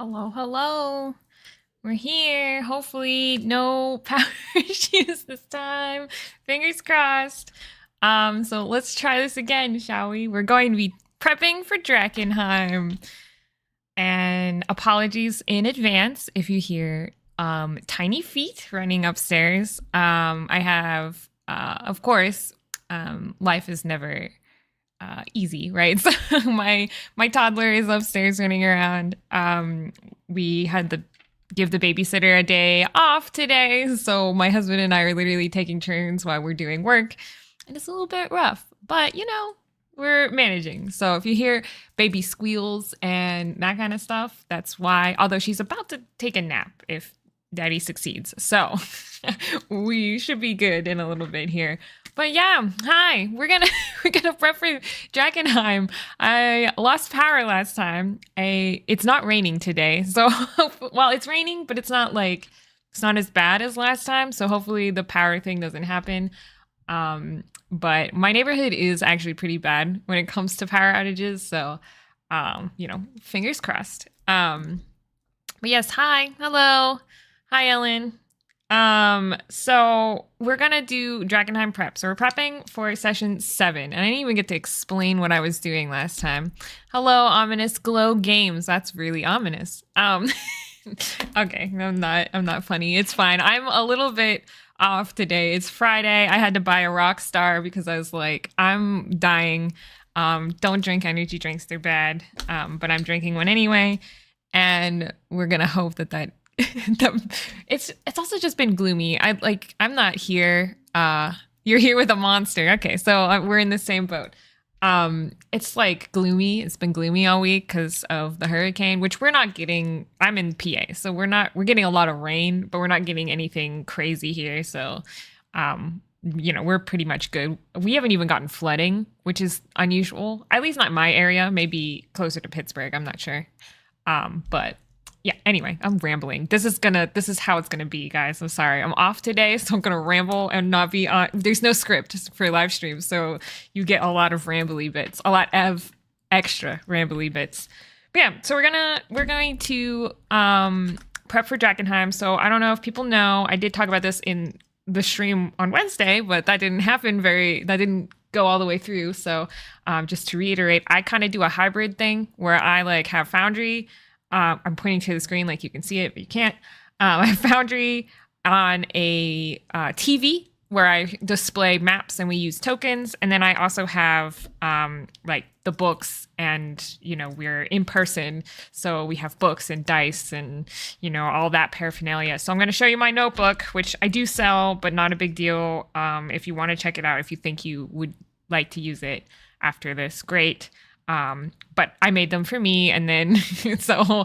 Hello, hello. We're here. Hopefully, no power issues this time. Fingers crossed. So let's try this again, shall we? We're going to be prepping for Drakkenheim. And apologies in advance if you hear tiny feet running upstairs. I have, of course, life is never easy, right? So my toddler is upstairs running around. We had to give the babysitter a day off today, so my husband and I are literally taking turns while we're doing work, and it's a little bit rough, but we're managing. So if you hear baby squeals and that kind of stuff, that's why. Although she's about to take a nap if daddy succeeds, so we should be good in a little bit here. But yeah, hi. We're gonna prep for Drakkenheim. I lost power last time. It's not raining today, so well, it's raining, but it's not as bad as last time. So hopefully the power thing doesn't happen. But my neighborhood is actually pretty bad when it comes to power outages. So, fingers crossed. But yes, hi, hello, hi, Ellen. So we're gonna do Drakkenheim prep. So we're prepping for session 7, and I didn't even get to explain what I was doing last time. Hello, ominous glow games. That's really ominous. Okay, I'm not funny. It's fine. I'm a little bit off today. It's Friday. I had to buy a rock star because I was like, I'm dying. Don't drink energy drinks. They're bad. But I'm drinking one anyway. And we're gonna hope that it's also just been gloomy. I'm not here. You're here with a monster. Okay, so we're in the same boat. It's like gloomy. It's been gloomy all week because of the hurricane, which we're not getting. I'm in PA, so we're getting a lot of rain, but we're not getting anything crazy here. So, we're pretty much good. We haven't even gotten flooding, which is unusual. At least not in my area. Maybe closer to Pittsburgh. I'm not sure. But yeah, anyway, I'm rambling. This is how it's gonna be, guys. I'm sorry. I'm off today, so I'm gonna ramble and not be on. There's no script for live streams, so you get a lot of rambly bits, a lot of extra rambly bits. But yeah, so we're going to prep for Drakkenheim. So I don't know if people know, I did talk about this in the stream on Wednesday, but that didn't go all the way through. So just to reiterate, I kind of do a hybrid thing where I have Foundry. I'm pointing to the screen like you can see it, but you can't. I have Foundry on a TV where I display maps and we use tokens. And then I also have the books and, we're in person. So we have books and dice and, all that paraphernalia. So I'm going to show you my notebook, which I do sell, but not a big deal. If you want to check it out, if you think you would like to use it after this, great. But I made them for me, and then so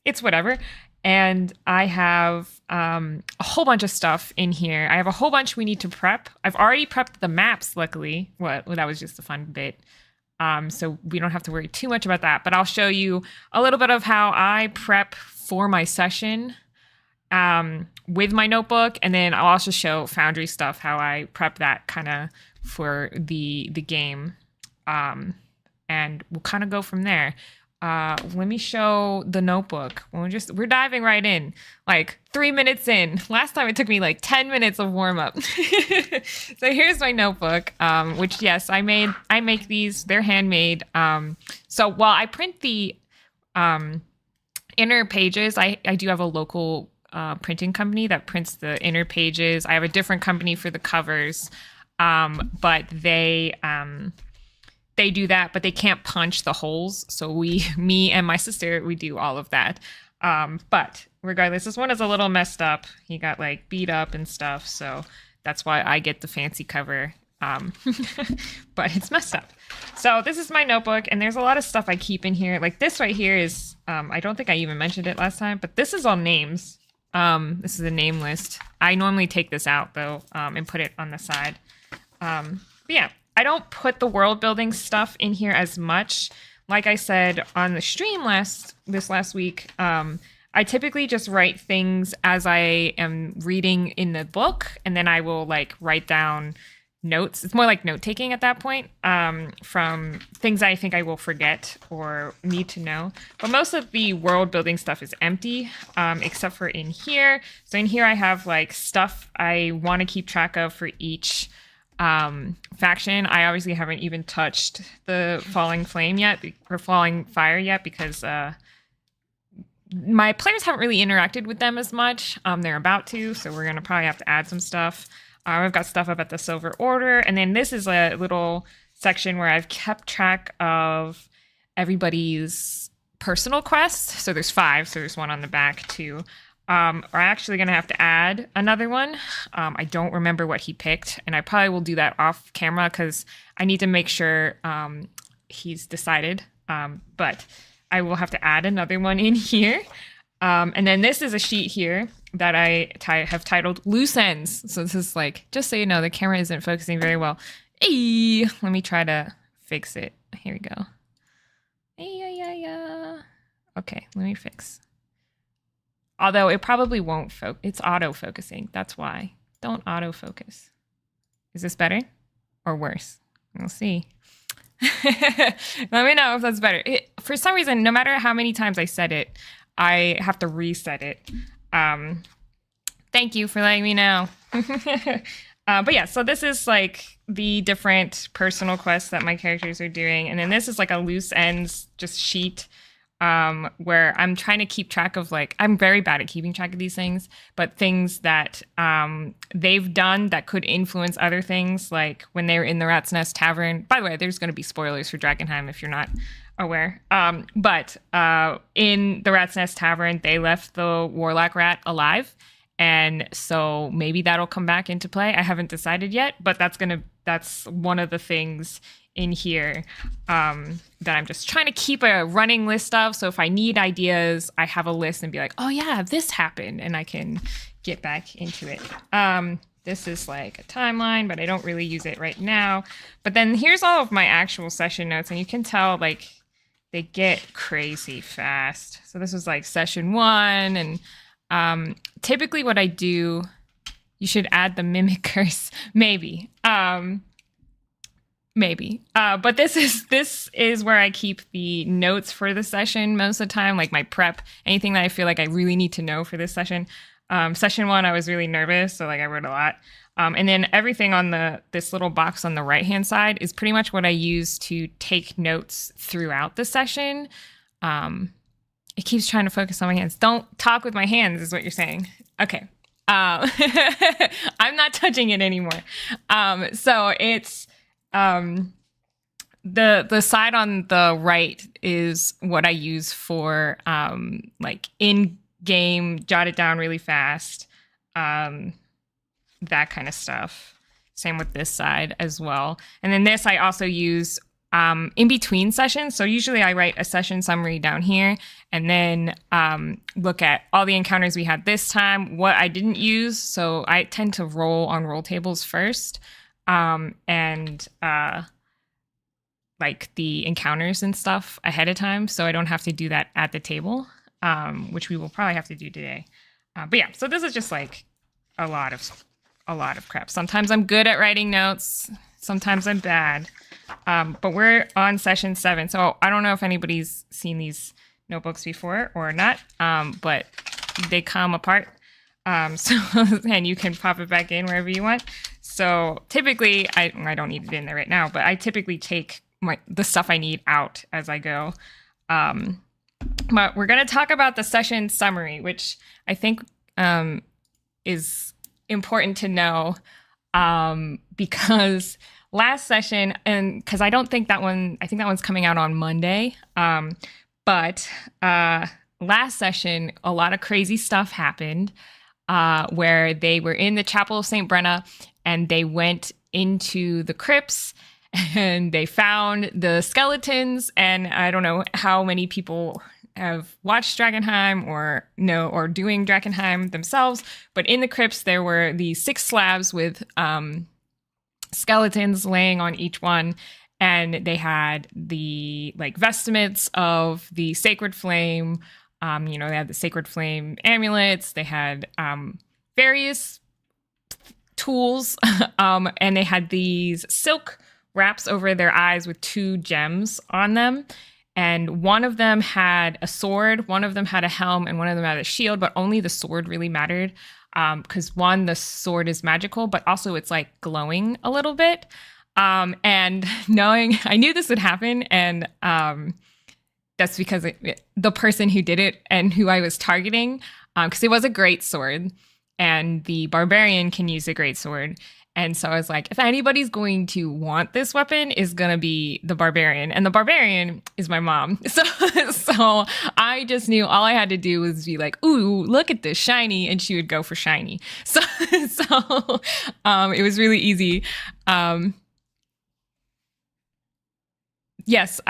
it's whatever. And I have a whole bunch of stuff in here. I have a whole bunch we need to prep. I've already prepped the maps, luckily. Well, that was just a fun bit. So we don't have to worry too much about that. But I'll show you a little bit of how I prep for my session with my notebook, and then I'll also show Foundry stuff, how I prep that kind of for the game. And we'll kind of go from there. Let me show the notebook. We're diving right in, 3 minutes in. Last time it took me 10 minutes of warm up. So here's my notebook, which yes, I make these, they're handmade. So while I print the, inner pages, I do have a local, printing company that prints the inner pages. I have a different company for the covers. But they do that, but they can't punch the holes. So me and my sister, we do all of that. But regardless, this one is a little messed up. He got beat up and stuff. So that's why I get the fancy cover. But it's messed up. So this is my notebook, and there's a lot of stuff I keep in here. This right here is, I don't think I even mentioned it last time, but this is all names. This is a name list. I normally take this out though, and put it on the side. But yeah. I don't put the world building stuff in here as much. Like I said on the stream this last week, I typically just write things as I am reading in the book, and then I will write down notes. It's more like note taking at that point, from things I think I will forget or need to know. But most of the world building stuff is empty, except for in here. So in here I have like stuff I want to keep track of for each faction. I obviously haven't even touched the falling flame yet, or falling fire yet, because my players haven't really interacted with them as much. They're about to, so we're gonna probably have to add some stuff. I've got stuff up at the Silver Order, and then this is a little section where I've kept track of everybody's personal quests. So there's 5, so there's one on the back too. We're actually gonna have to add another one. I don't remember what he picked, and I probably will do that off camera because I need to make sure he's decided. But I will have to add another one in here. And then this is a sheet here that I have titled Loose Ends. So this is like, just so you know, the camera isn't focusing very well. Hey, let me try to fix it. Here we go. Okay, let me fix. Although it probably won't focus. It's auto-focusing. That's why. Don't autofocus. Is this better or worse? We'll see. Let me know if that's better. For some reason, no matter how many times I said it, I have to reset it. Thank you for letting me know. But yeah, so this is like the different personal quests that my characters are doing. And then this is like a loose ends just sheet where I'm trying to keep track of, like, I'm very bad at keeping track of these things, but things that they've done that could influence other things, like when they were in the Rat's Nest Tavern. By the way, there's going to be spoilers for Drakkenheim if you're not aware. But in the Rat's Nest Tavern, they left the Warlock Rat alive. And so maybe that'll come back into play. I haven't decided yet, but that's one of the things in here that I'm just trying to keep a running list of. So if I need ideas, I have a list and be like, oh yeah, this happened, and I can get back into it. This is like a timeline, but I don't really use it right now. But then here's all of my actual session notes, and you can tell like they get crazy fast. So this was like session 1, and typically what I do, you should add the mimic curse, maybe. Maybe. But this is where I keep the notes for the session most of the time, like my prep, anything that I feel like I really need to know for this session. Session 1, I was really nervous, so like I wrote a lot. And then everything on this little box on the right-hand side is pretty much what I use to take notes throughout the session. It keeps trying to focus on my hands. Don't talk with my hands is what you're saying. Okay. I'm not touching it anymore. So it's the side on the right is what I use for like in-game, jot it down really fast, that kind of stuff. Same with this side as well. And then this I also use in between sessions. So usually I write a session summary down here and then look at all the encounters we had this time, what I didn't use. So I tend to roll on roll tables first. And like the encounters and stuff ahead of time, so I don't have to do that at the table, which we will probably have to do today. But yeah, so this is just like a lot of crap. Sometimes I'm good at writing notes, sometimes I'm bad. But we're on session 7, so I don't know if anybody's seen these notebooks before or not, but they come apart. So and you can pop it back in wherever you want. So typically, I don't need it in there right now, but I typically take the stuff I need out as I go. But we're going to talk about the session summary, which I think is important to know because last session, and because I think that one's coming out on Monday, but last session, a lot of crazy stuff happened where they were in the Chapel of St. Brenna, and they went into the crypts and they found the skeletons. And I don't know how many people have watched Drakkenheim or know or doing Drakkenheim themselves, but in the crypts there were these 6 slabs with skeletons laying on each one, and they had the like vestments of the sacred flame. They had the sacred flame amulets. They had various tools, and they had these silk wraps over their eyes with 2 gems on them. And one of them had a sword, one of them had a helm, and one of them had a shield, but only the sword really mattered. Because one, the sword is magical, but also it's like glowing a little bit. And knowing, I knew this would happen, and that's because the person who did it and who I was targeting, because it was a great sword, and the barbarian can use a great sword. And so I was like, if anybody's going to want this weapon, is going to be the barbarian. And the barbarian is my mom. So I just knew all I had to do was be like, ooh, look at this shiny. And she would go for shiny. So it was really easy. Yes,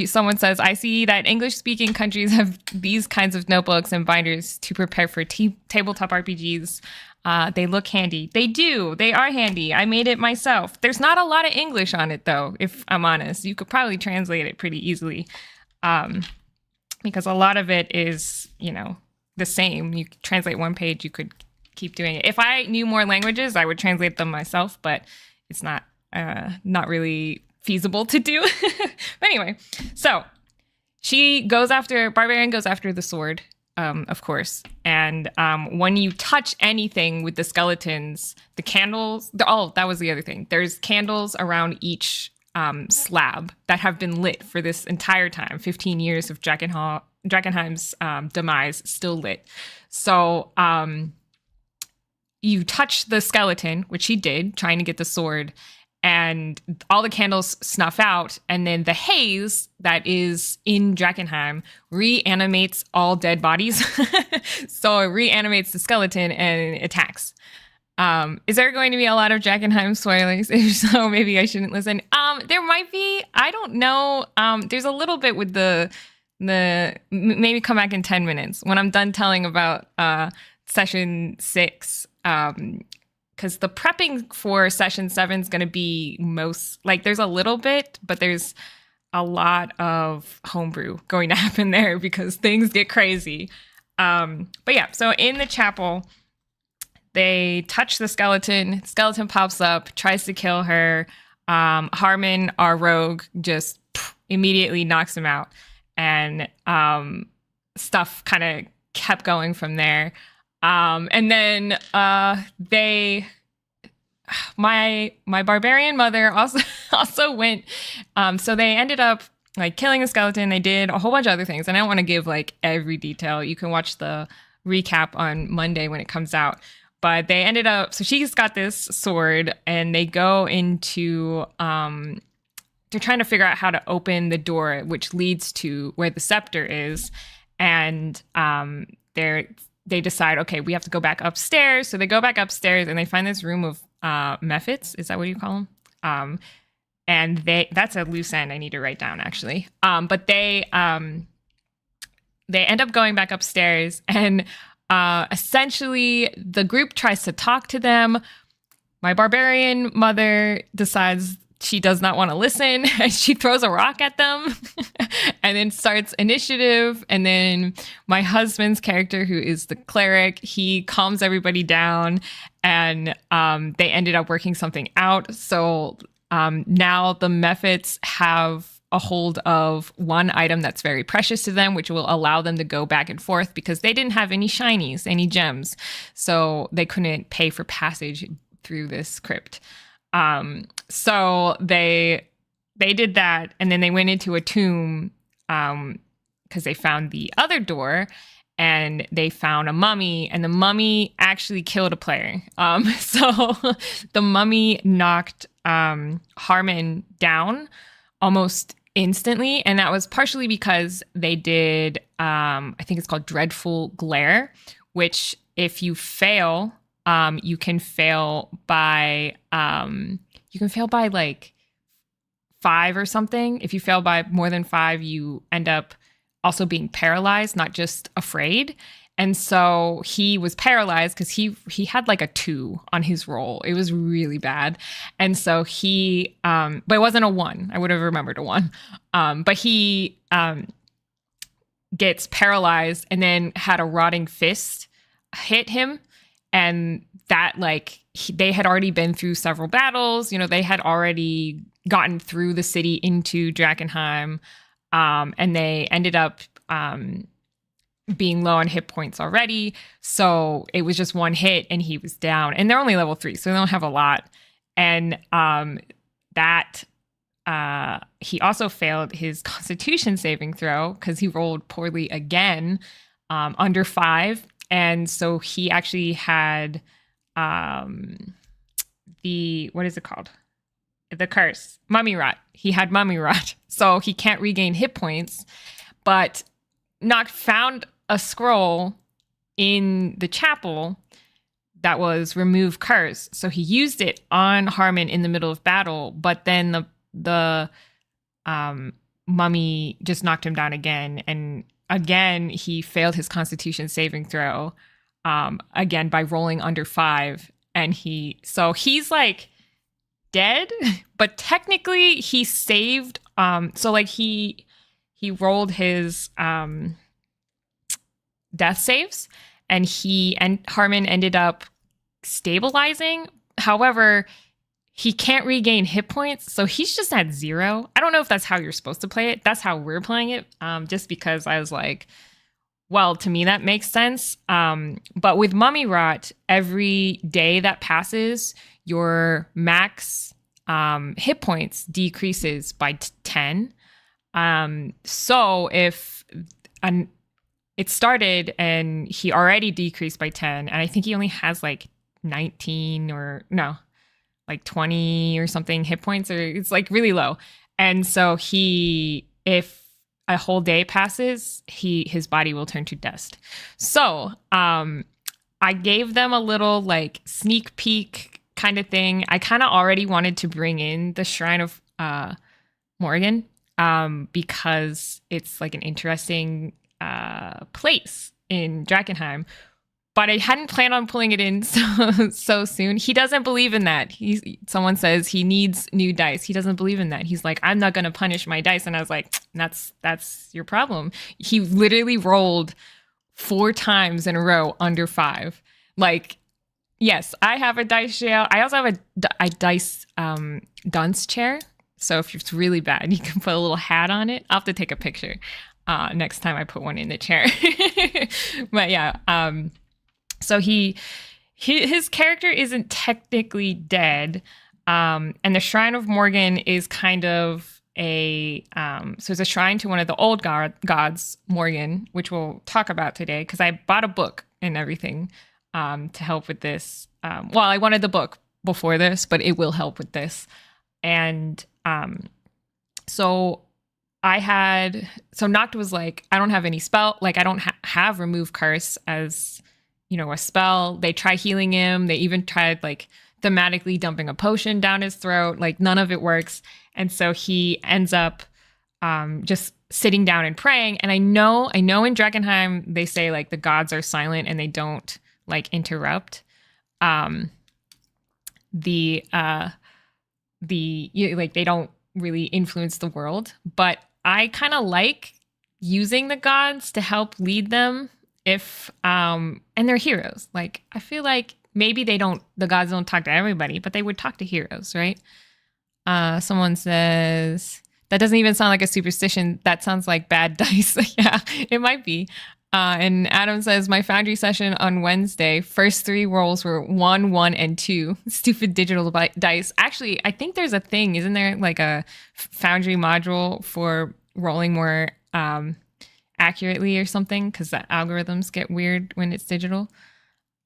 someone says, I see that English-speaking countries have these kinds of notebooks and binders to prepare for tabletop RPGs. They look handy. They do. They are handy. I made it myself. There's not a lot of English on it, though, if I'm honest. You could probably translate it pretty easily, because a lot of it is, the same. You could translate one page, you could keep doing it. If I knew more languages, I would translate them myself, but it's not really feasible to do. But anyway, so barbarian goes after the sword, of course. And when you touch anything with the skeletons, the candles, that was the other thing. There's candles around each slab that have been lit for this entire time. 15 years of Drakkenheim's demise still lit. So you touch the skeleton, which he did, trying to get the sword, and all the candles snuff out, and then the haze that is in Drakkenheim reanimates all dead bodies. So it reanimates the skeleton and attacks. Is there going to be a lot of Drakkenheim spoilers? If so, maybe I shouldn't listen. There might be. I don't know. There's a little bit with the maybe come back in 10 minutes when I'm done telling about session 6. Because the prepping for session 7 is going to be there's a little bit, but there's a lot of homebrew going to happen there because things get crazy. But yeah, so in the chapel, they touch the skeleton. Skeleton pops up, tries to kill her. Harmon, our rogue, just immediately knocks him out. And stuff kind of kept going from there. And then my barbarian mother also went. So they ended up killing a skeleton. They did a whole bunch of other things, and I don't want to give every detail. You can watch the recap on Monday when it comes out. But they ended up. So she's got this sword, and they go into. They're trying to figure out how to open the door, which leads to where the scepter is, and they decide, okay, we have to go back upstairs. So they go back upstairs and they find this room of mephits. Is that what you call them? And that's a loose end I need to write down, actually. But they end up going back upstairs, and essentially the group tries to talk to them. My barbarian mother decides she does not want to listen, and she throws a rock at them and then starts initiative. And then my husband's character, who is the cleric, he calms everybody down, and they ended up working something out. So now the mephits have a hold of one item that's very precious to them, which will allow them to go back and forth because they didn't have any shinies, any gems. So they couldn't pay for passage through this crypt. So they did that, and then they went into a tomb because they found the other door, and they found a mummy, and the mummy actually killed a player. So the mummy knocked Harmon down almost instantly, and that was partially because they did I think it's called Dreadful Glare, which if you fail, you can fail by 5 or something. If you fail by more than 5, you end up also being paralyzed, not just afraid. And so he was paralyzed because he had a 2 on his roll. It was really bad. And so he, but it wasn't a 1. I would have remembered a 1. But he gets paralyzed and then had a rotting fist hit him. And that like they had already been through several battles. You know, they had already gotten through the city into Drakkenheim, and they ended up being low on hit points already. So it was just one hit and he was down. And they're only level 3, so they don't have a lot. And he also failed his Constitution saving throw because he rolled poorly again, under 5. And so he actually had what is it called? The curse, mummy rot. He had mummy rot, so he can't regain hit points. But Noct found a scroll in the chapel that was remove curse, so he used it on Harmon in the middle of battle. But then the mummy just knocked him down again, and again he failed his Constitution saving throw, again by rolling under 5, and he's like dead, but technically he saved. So like he rolled his death saves, and Harmon ended up stabilizing. However, he can't regain hit points, so he's just at 0. I don't know if that's how you're supposed to play it. That's how we're playing it, just because I was like, well, to me that makes sense. But with mummy rot, every day that passes, your max hit points decreases by 10. So if it started and he already decreased by 10, and I think he only has like 19 or no, like 20 or something hit points, or it's like really low. And so if a whole day passes, his body will turn to dust. So I gave them a little like sneak peek kind of thing. I kind of already wanted to bring in the Shrine of Morgan, because it's like an interesting place in Drakkenheim. But I hadn't planned on pulling it in so soon. He doesn't believe in that. Someone says he needs new dice. He doesn't believe in that. He's like, I'm not going to punish my dice. And I was like, that's your problem. He literally rolled 4 times in a row under 5. Like, yes, I have a dice jail. I also have a dice dunce chair. So if it's really bad, you can put a little hat on it. I'll have to take a picture next time I put one in the chair. But yeah, so his character isn't technically dead, and the Shrine of Morgan is kind of so it's a shrine to one of the old gods, Morgan, which we'll talk about today, because I bought a book and everything to help with this. Well, I wanted the book before this, but it will help with this. And so Noct was like, I don't have any spell, like I don't have remove curse as, you know, a spell. They try healing him. They even tried like thematically dumping a potion down his throat. Like none of it works. And so he ends up just sitting down and praying. And I know in Drakkenheim, they say like the gods are silent and they don't like interrupt they don't really influence the world. But I kind of like using the gods to help lead them if and they're heroes. Like I feel like maybe the gods don't talk to everybody, but they would talk to heroes, right? Someone says that doesn't even sound like a superstition. That sounds like bad dice. Yeah, it might be. And Adam says, my Foundry session on Wednesday, first 3 rolls were 1, 1, and 2. Stupid digital dice. Actually, I think there's a thing, isn't there, like a Foundry module for rolling more accurately or something? Because the algorithms get weird when it's digital.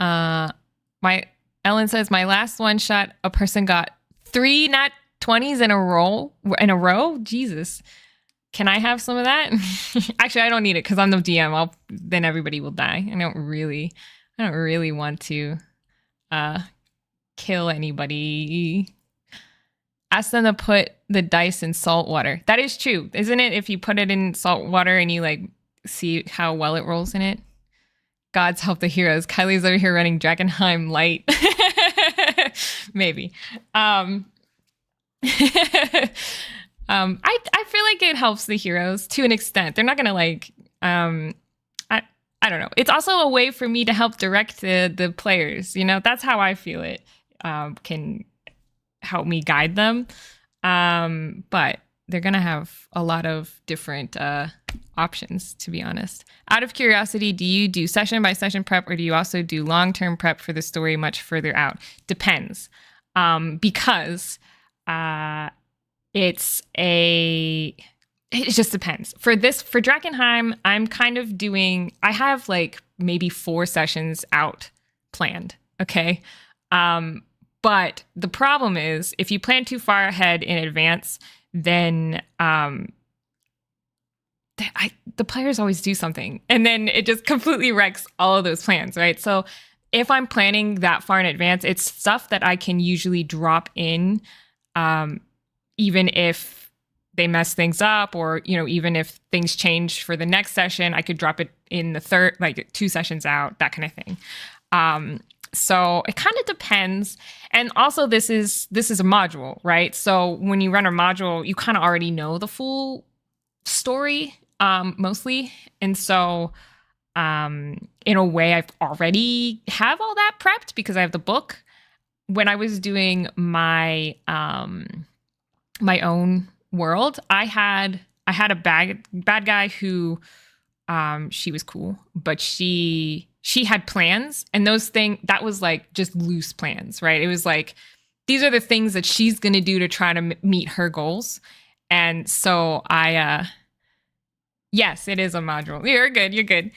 Ellen says, my last one shot, a person got 3 nat 20s in a row. Jesus. Can I have some of that? Actually, I don't need it because I'm the DM. Then everybody will die. I don't really want to kill anybody. Ask them to put the dice in salt water. That is true, isn't it? If you put it in salt water and you like see how well it rolls in it. Gods help the heroes. KYLIE's over here running Drakkenheim light. Maybe. I feel like it helps the heroes to an extent. They're not gonna like I don't know. It's also a way for me to help direct the players. You know, that's how I feel it can help me guide them. But they're going to have a lot of different options, to be honest. Out of curiosity, do you do session by session prep, or do you also do long-term prep for the story much further out? Depends. Because it just depends. For Drakkenheim, I'm kind of I have like maybe 4 sessions out planned. Okay. But the problem is if you plan too far ahead in advance, then the players always do something, and then it just completely wrecks all of those plans, right? So if I'm planning that far in advance, it's stuff that I can usually drop in, even if they mess things up, or, you know, even if things change for the next session, I could drop it in the third, like 2 sessions out, that kind of thing. So it kind of depends. And also this is a module, right? So when you run a module, you kind of already know the full story, mostly. And so, in a way, I've already have all that prepped because I have the book. When I was doing my, my own world, I had a bad guy who, she was cool, but she had plans, and that was like just loose plans, right? It was like, these are the things that she's going to do to try to meet her goals. And so yes, it is a module. You're good.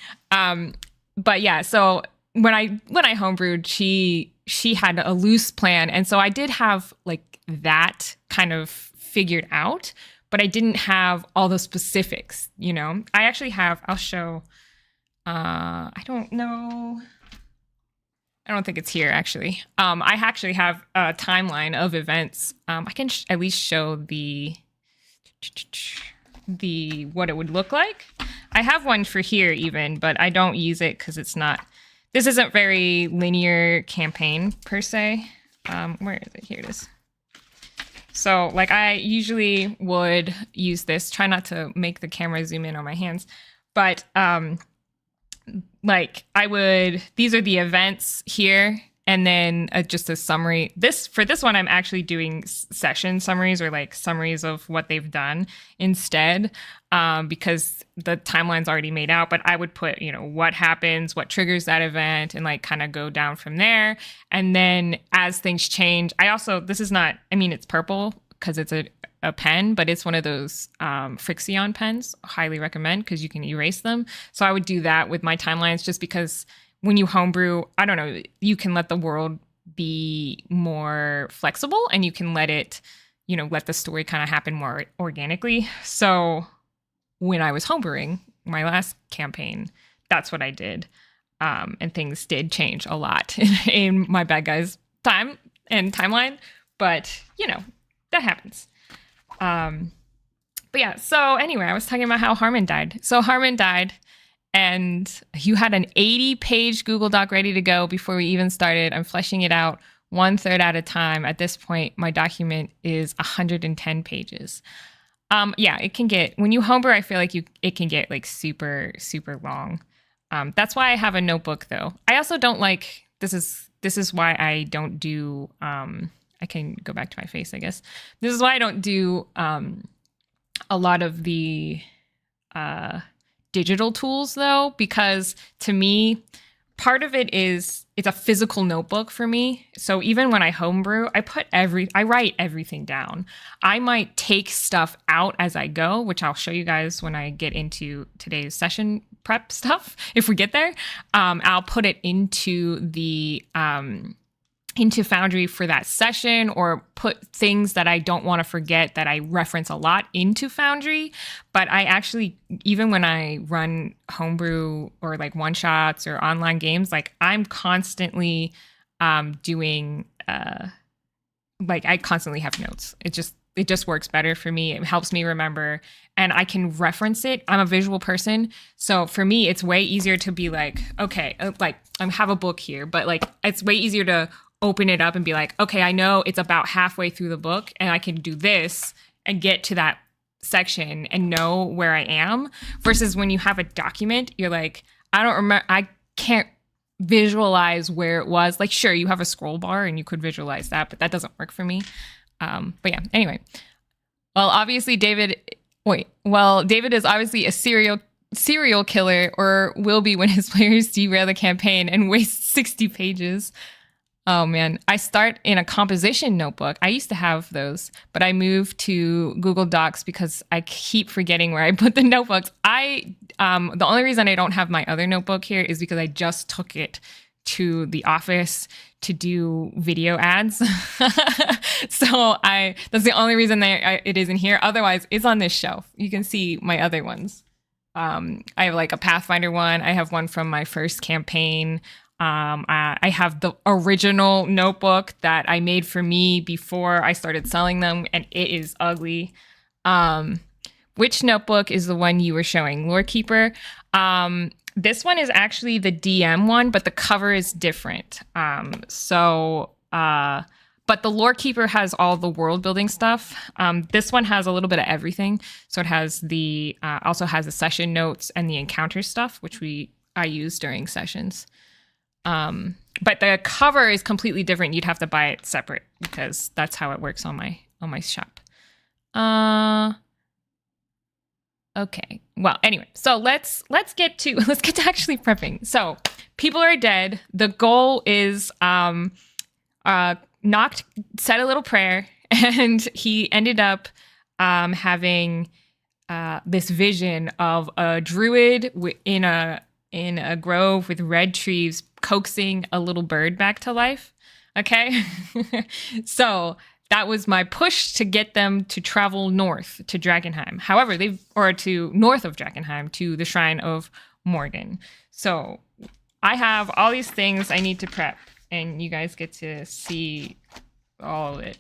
But yeah, so when I homebrewed, she had a loose plan. And so I did have like that kind of figured out, but I didn't have all the specifics, you know. I actually I'll show, I don't know. I don't think it's here, actually. I actually have a timeline of events. I can at least show the what it would look like. I have one for here even, but I don't use it because this isn't very linear campaign per se. Where is it? Here it is. So like I usually would use this, try not to make the camera zoom in on my hands, but like these are the events here, and then just a summary. For this one, I'm actually doing session summaries, or like summaries of what they've done instead, because the timeline's already made out. But I would put, you know, what happens, what triggers that event, and like kind of go down from there. And then as things change, this is not, I mean, it's purple because it's a pen, but it's one of those Frixion pens. Highly recommend, because you can erase them. So I would do that with my timelines, just because when you homebrew, I don't know, you can let the world be more flexible, and you can let the story kind of happen more organically. So when I was homebrewing my last campaign, that's what I did. And things did change a lot in my bad guy's time and timeline, but you know, that happens. But yeah, so anyway, I was talking about how Harmon died. So Harmon died, and you had an 80-page Google Doc ready to go before we even started. I'm fleshing it out 1/3 at a time. At this point, my document is 110 pages. Yeah, it can get, when you homebrew, I feel like it can get like super, super long. That's why I have a notebook though. I also don't like, this is why I don't do, I can go back to my face, I guess. This is why I don't do a lot of the digital tools though, because to me, part of it is it's a physical notebook for me. So even when I homebrew, I write everything down. I might take stuff out as I go, which I'll show you guys when I get into today's session prep stuff. If we get there, I'll put it into into Foundry for that session, or put things that I don't want to forget that I reference a lot into Foundry. But I actually, even when I run homebrew or like one shots or online games, like I'm constantly doing like I constantly have notes. It just works better for me. It helps me remember, and I can reference it. I'm a visual person, so for me it's way easier to be like, okay, like I have a book here, but like it's way easier to open it up and be like, okay, I know it's about halfway through the book and I can do this and get to that section and know where I am, versus when you have a document, you're like, I don't remember. I can't visualize where it was. Like, sure, you have a scroll bar and you could visualize that, but that doesn't work for me. But yeah, anyway. Well, obviously David is obviously a serial killer, or will be when his players derail the campaign and waste 60 pages. Oh man, I start in a composition notebook. I used to have those, but I moved to Google Docs because I keep forgetting where I put the notebooks. The only reason I don't have my other notebook here is because I just took it to the office to do video ads. So that's the only reason it isn't here. Otherwise, it's on this shelf. You can see my other ones. I have like a Pathfinder one. I have one from my first campaign. I have the original notebook that I made for me before I started selling them, and it is ugly. Which notebook is the one you were showing, Lorekeeper? This one is actually the DM one, but the cover is different. But the Lorekeeper has all the world building stuff. This one has a little bit of everything. So it has also has the session notes and the encounter stuff, which I use during sessions. But the cover is completely different. You'd have to buy it separate because that's how it works on my shop. Okay. Well, anyway, so let's get to actually prepping. So people are dead. The goal is Noct said a little prayer, and he ended up having this vision of a druid in a grove with red trees coaxing a little bird back to life. Okay. So that was my push to get them to travel north to Drakkenheim. However, to north of Drakkenheim to the Shrine of Morgan. So I have all these things I need to prep, and you guys get to see all of it.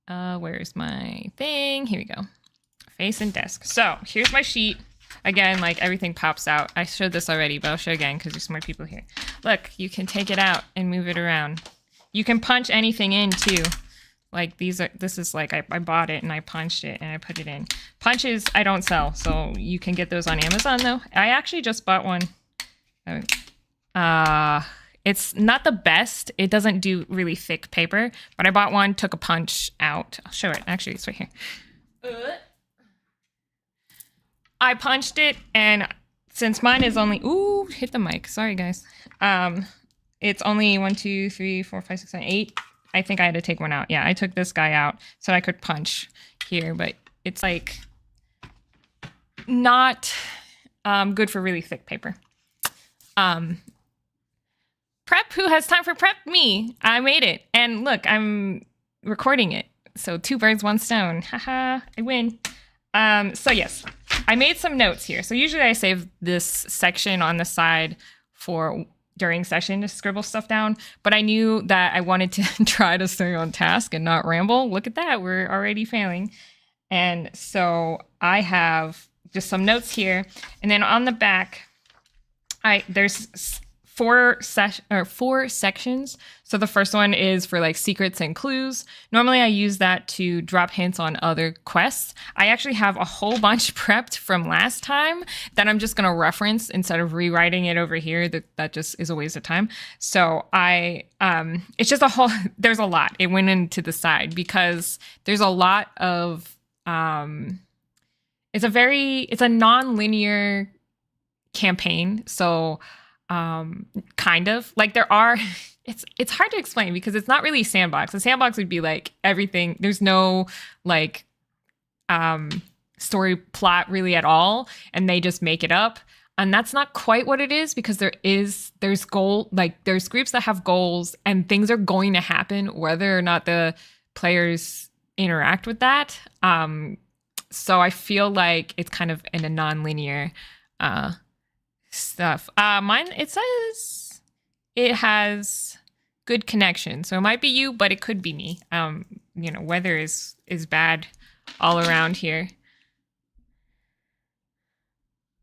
Where's my thing? Here we go. Face and desk. So here's my sheet. Again, like everything pops out. I showed this already, but I'll show again because there's more people here. Look, you can take it out and move it around. You can punch anything in too. Like this is like, I bought it and I punched it and I put it in. Punches I don't sell, so you can get those on Amazon though. I actually just bought one. It's not the best. It doesn't do really thick paper, but I bought one, took a punch out. I'll show it. Actually, it's right here. I punched it, and since mine is only, hit the mic. Sorry, guys. It's only 1, 2, 3, 4, 5, 6, 7, 8. I think I had to take one out. Yeah, I took this guy out so I could punch here, but it's like not good for really thick paper. Prep, who has time for prep? Me. I made it. And look, I'm recording it. So 2 birds, 1 stone. Haha, I win. So yes, I made some notes here. So usually I save this section on the side for during session to scribble stuff down, but I knew that I wanted to try to stay on task and not ramble. Look at that, we're already failing. And so I have just some notes here, and then on the back, there's 4 sections. So the first one is for like secrets and clues. Normally I use that to drop hints on other quests. I actually have a whole bunch prepped from last time that I'm just going to reference instead of rewriting it over here. That just is a waste of time. So it's just there's a lot. It went into the side because there's a lot of, it's a non-linear campaign. So kind of like there are, it's hard to explain because it's not really sandbox. A sandbox would be like everything. There's no like story plot really at all, and they just make it up. And that's not quite what it is, because there's goal, like there's groups that have goals and things are going to happen whether or not the players interact with that. So I feel like it's kind of in a non-linear stuff. Mine, it says it has good connection, so it might be you, but it could be me. Weather is bad all around here.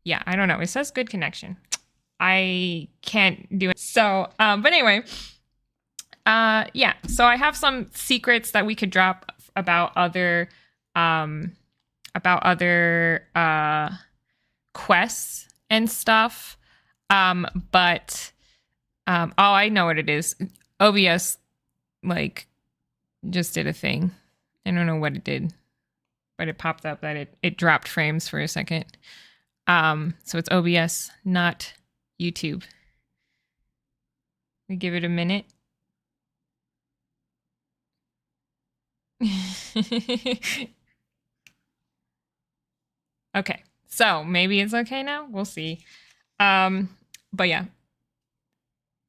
Yeah, I don't know. It says good connection. I can't do it. So, but anyway, yeah. So I have some secrets that we could drop about other quests and stuff. But oh, I know what it is. OBS like just did a thing. I don't know what it did, but it popped up that it dropped frames for a second. So it's OBS, not YouTube. We give it a minute. Okay, so maybe it's okay now. We'll see. But yeah,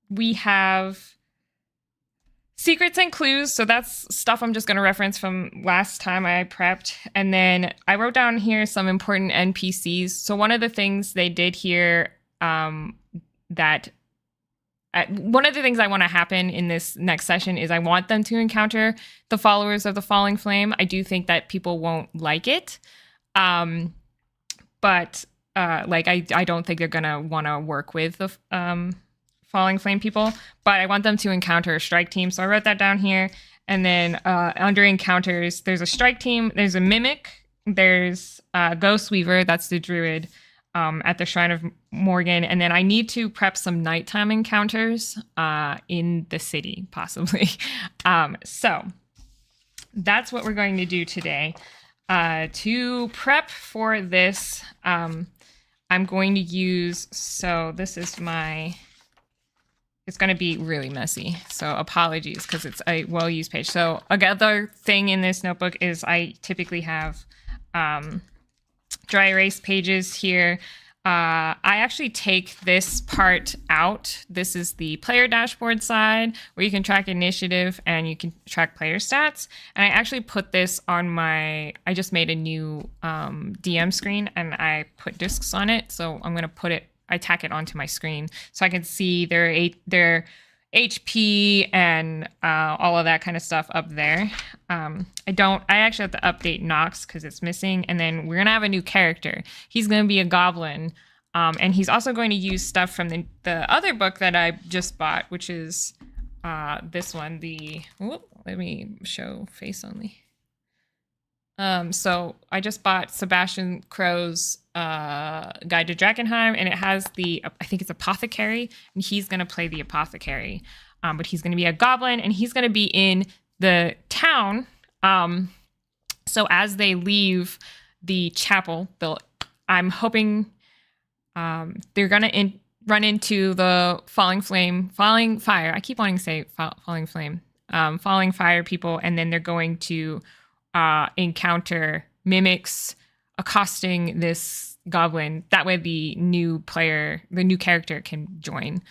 we have secrets and clues. So that's stuff I'm just going to reference from last time I prepped. And then I wrote down here some important NPCs. So one of the things they did here one of the things I want to happen in this next session is I want them to encounter the followers of the Falling Flame. I do think that people won't like it. But like I don't think they're going to want to work with the Falling Flame people, but I want them to encounter a strike team. So I wrote that down here. And then under encounters, there's a strike team, there's a mimic, there's Ghost Weaver, that's the druid, at the Shrine of Morgan. And then I need to prep some nighttime encounters in the city, possibly. So that's what we're going to do today. To prep for this, I'm going to use, so this is it's going to be really messy. So apologies, because it's a well-used page. So another thing in this notebook is I typically have dry erase pages here. I actually take this part out. This is the player dashboard side where you can track initiative and you can track player stats. And I actually put this on I just made a new DM screen and I put discs on it. So I'm going to I tack it onto my screen so I can see their HP and all of that kind of stuff up there. I actually have to update Nox because it's missing. And then we're going to have a new character. He's going to be a goblin. And he's also going to use stuff from the other book that I just bought, which is this one. Let me show face only. So I just bought Sebastian Crow's Guide to Drakkenheim, and it has I think it's Apothecary, and he's going to play the Apothecary. But he's going to be a goblin, and he's going to be in the town. So as they leave the chapel, I'm hoping they're going to run into the falling fire. I keep wanting to say falling flame. Falling fire people, and then they're going to encounter mimics accosting this goblin. That way the new character can join.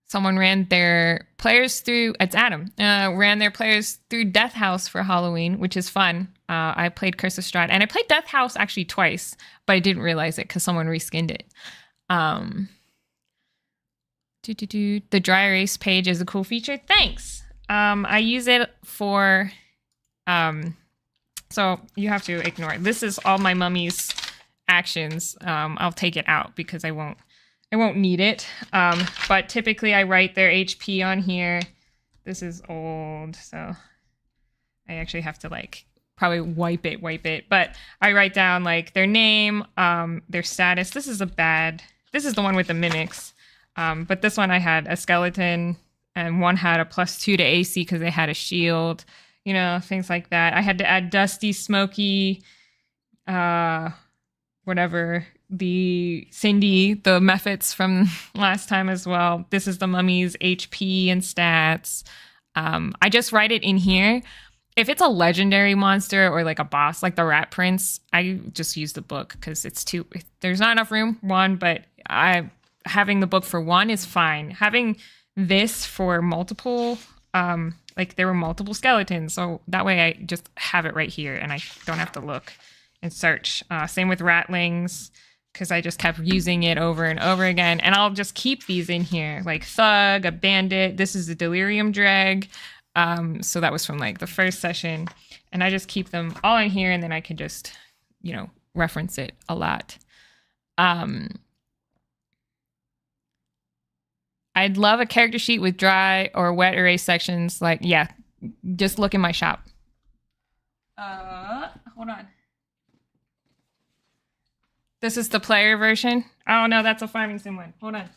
Someone ran their players through, it's Adam, ran their players through Death House for Halloween, which is fun. I played Curse of Strahd, and I played Death House actually twice, but I didn't realize it because someone reskinned it. The dry erase page is a cool feature. Thanks. I use it for, so you have to ignore it. This is all my mummy's actions. I'll take it out because I won't need it. But typically I write their HP on here. This is old, so I actually have to probably wipe it. But I write down their name, their status. This is the one with the mimics. But this one I had a skeleton, and one had a +2 to AC because they had a shield, things like that. I had to add Dusty, Smoky, whatever, the Cindy, the Mephits from last time as well. This is the mummy's HP and stats. I just write it in here. If it's a legendary monster or a boss like the Rat Prince, I just use the book because there's not enough room, but having the book for one is fine. Having this for multiple, there were multiple skeletons, so that way I just have it right here and I don't have to look and search. Same with ratlings, because I just kept using it over and over again, and I'll just keep these in here, Thug, a bandit. This is a delirium drag, so that was from the first session, and I just keep them all in here, and then I can just reference it a lot. I'd love a character sheet with dry or wet erase sections. Just look in my shop. Hold on. This is the player version. Oh no, that's a farming sim one. Hold on.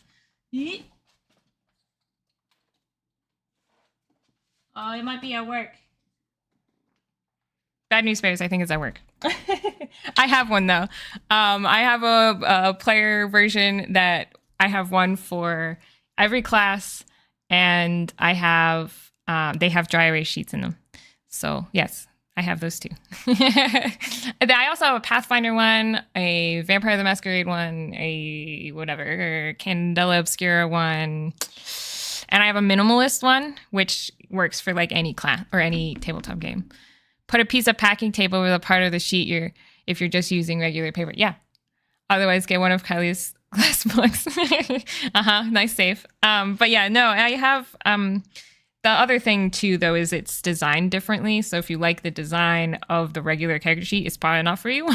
Yeet. Oh, it might be at work. Bad news bears, I think it's at work. I have one though. I have a player version that I have one for every class, and I have they have dry erase sheets in them. So yes, I have those too. I also have a Pathfinder one, a Vampire the Masquerade one, a whatever, Candela Obscura one, and I have a minimalist one, which works for like any class or any tabletop game. Put a piece of packing tape over the part of the sheet if you're just using regular paper. Yeah. Otherwise, get one of KYLIE's glass books. Nice save. But yeah, no, I have the other thing too, though, is it's designed differently. So if you like the design of the regular character sheet, it's probably not for you.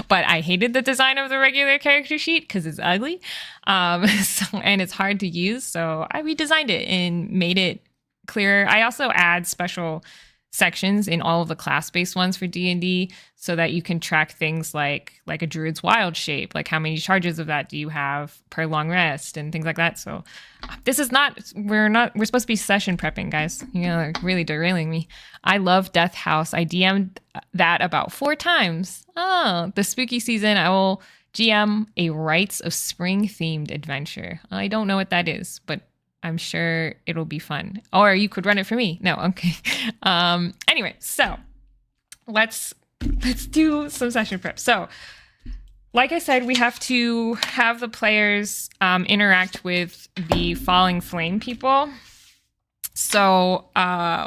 But I hated the design of the regular character sheet because it's ugly, and it's hard to use. So I redesigned it and made it clearer. I also add special sections in all of the class-based ones for D&D so that you can track things like a druid's wild shape, like how many charges of that do you have per long rest and things like that. So this is we're supposed to be session prepping, guys. You're like really derailing me. I love Death House. I DM'd that about 4 times. Oh, the spooky season, I will GM a Rites of Spring themed adventure. I don't know what that is, but I'm sure it'll be fun. Or you could run it for me. No, okay. Anyway, so let's do some session prep. So, like I said, we have to have the players interact with the Falling Flame people. So,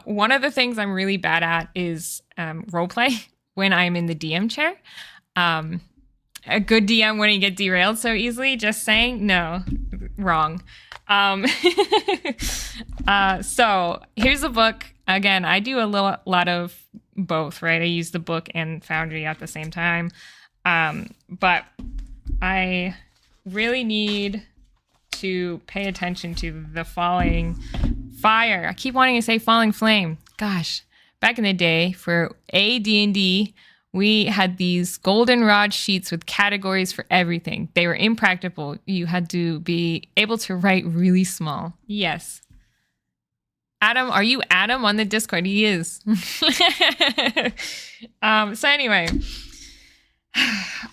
one of the things I'm really bad at is roleplay when I'm in the DM chair. A good DM wouldn't get derailed so easily. Just saying, no, wrong. So here's the book. Again, I do a lot of both, right? I use the book and Foundry at the same time. But I really need to pay attention to the falling fire. I keep wanting to say falling flame. Gosh, back in the day for AD&D, we had these goldenrod sheets with categories for everything. They were impractical. You had to be able to write really small. Yes. Adam, are you Adam on the Discord? He is. So anyway,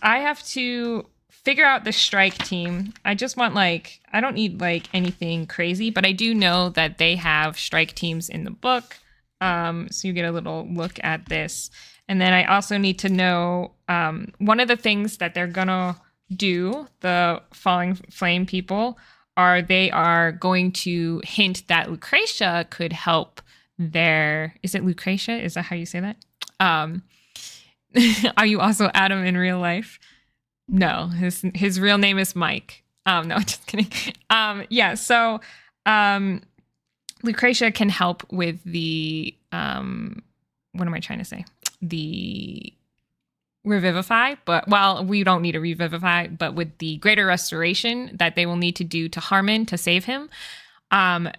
I have to figure out the strike team. I just want I don't need anything crazy, but I do know that they have strike teams in the book. So you get a little look at this. And then I also need to know one of the things that they're going to do, the Falling Flame people, they are going to hint that Lucretia could help is it Lucretia? Is that how you say that? Are you also Adam in real life? No, his real name is Mike. No, just kidding. Yeah, so Lucretia can help with the, what am I trying to say? The revivify, but we don't need a revivify, but with the greater restoration that they will need to do to Harmon to save him. But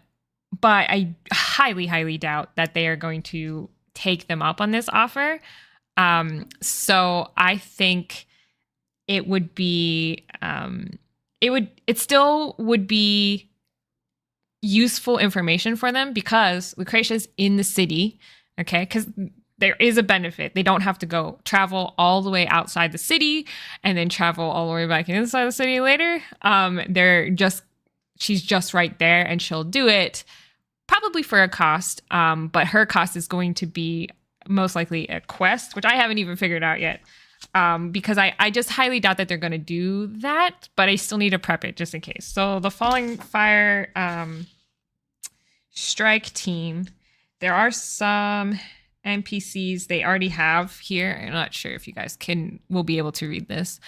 I highly, highly doubt that they are going to take them up on this offer. So I think it would be, it still would be useful information for them because Lucretia's in the city. Okay. Because there is a benefit. They don't have to travel all the way outside the city and then travel all the way back inside the city later. She's just right there and she'll do it probably for a cost. But her cost is going to be most likely a quest, which I haven't even figured out yet. Because I just highly doubt that they're going to do that, but I still need to prep it just in case. So the Falling Fire strike team, there are some NPCs they already have here. I'm not sure if you guys will be able to read this.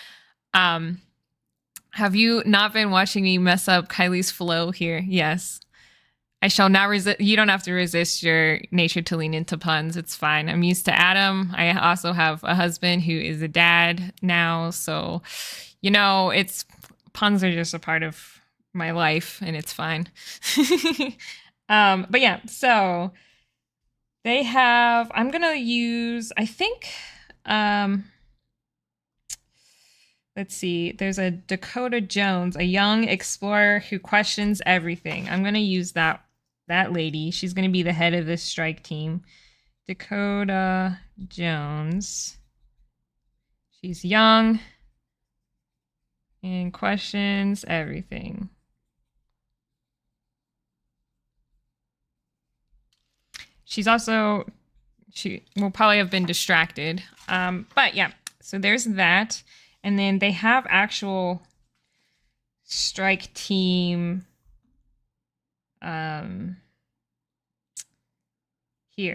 Have you not been watching me mess up KYLIE's flow here? Yes. I shall not resist. You don't have to resist your nature to lean into puns. It's fine. I'm used to Adam. I also have a husband who is a dad now. So, puns are just a part of my life and it's fine. But yeah, so they have, I'm going to use, I think, let's see. There's a Dakota Jones, a young explorer who questions everything. I'm going to use that lady. She's going to be the head of this strike team. Dakota Jones. She's young and questions everything. She's also, she will probably have been distracted. But yeah, so there's that. And then they have actual strike team here.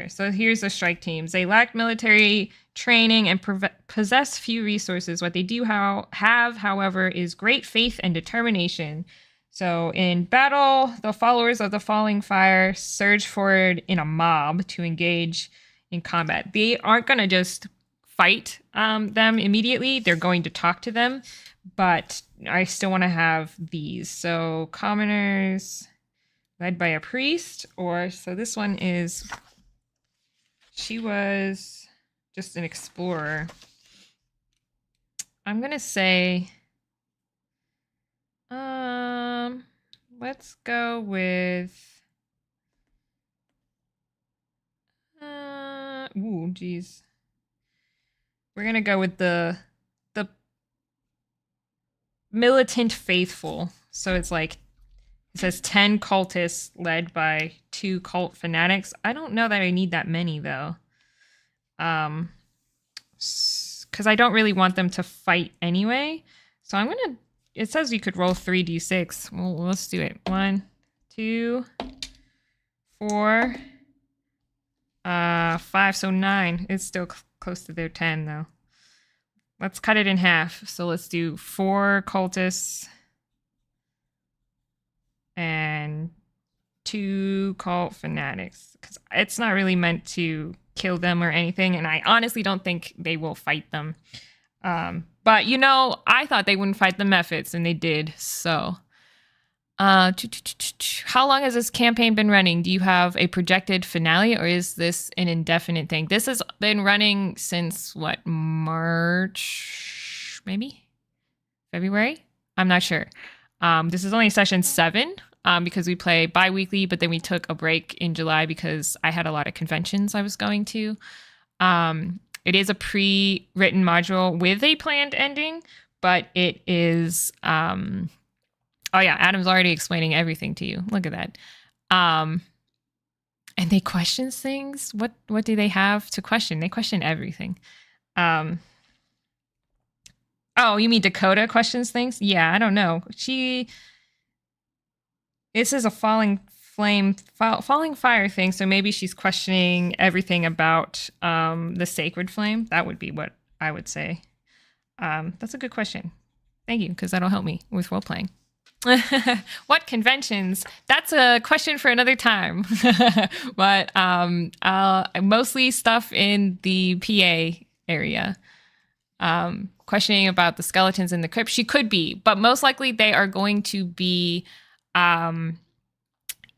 So here's the strike teams. They lack military training and possess few resources. What they do have, however, is great faith and determination. So in battle, the followers of the falling fire surge forward in a mob to engage in combat. They aren't going to just fight them immediately. They're going to talk to them, but I still want to have these. So commoners led by a priest, or so this one is, she was just an explorer. I'm going to say, let's go with, ooh, geez. We're going to go with the militant faithful. So it's like, it says 10 cultists led by 2 cult fanatics. I don't know that I need that many, though. Because I don't really want them to fight anyway. So I'm going to, it says you could roll 3d6. Well, let's do it. 1, 2, 4, 5. So 9. It's still close to their 10, though. Let's cut it in half. So let's do 4 cultists and 2 cult fanatics. Because it's not really meant to kill them or anything. And I honestly don't think they will fight them. But, you know, I thought they wouldn't fight the Mephits, and they did. So, how long has this campaign been running? Do you have a projected finale, or is this an indefinite thing? This has been running since, what, March, maybe? February? I'm not sure. This is only session 7, because we play bi-weekly, but then we took a break in July because I had a lot of conventions I was going to. It is a pre-written module with a planned ending, but it is, oh yeah, Adam's already explaining everything to you. Look at that. And they question things. What do they have to question? They question everything. Oh, you mean Dakota questions things? Yeah, I don't know. This is a falling fire thing, so maybe she's questioning everything about the sacred flame. That would be what I would say. That's a good question. Thank you, because that'll help me with role playing. What conventions? That's a question for another time. But mostly stuff in the PA area. Questioning about the skeletons in the crypt. She could be, but most likely they are going to be they're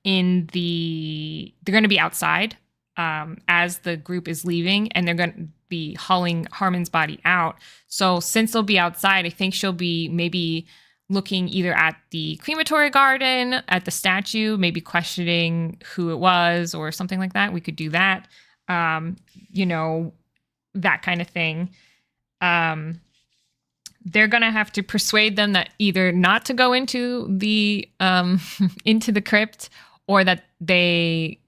going to be outside as the group is leaving, and they're going to be hauling Harmon's body out. So since they'll be outside, I think she'll be maybe looking either at the crematory garden, at the statue, maybe questioning who it was or something like that. We could do that. You know, that kind of thing. They're going to have to persuade them that either not to go into the into the crypt, or that they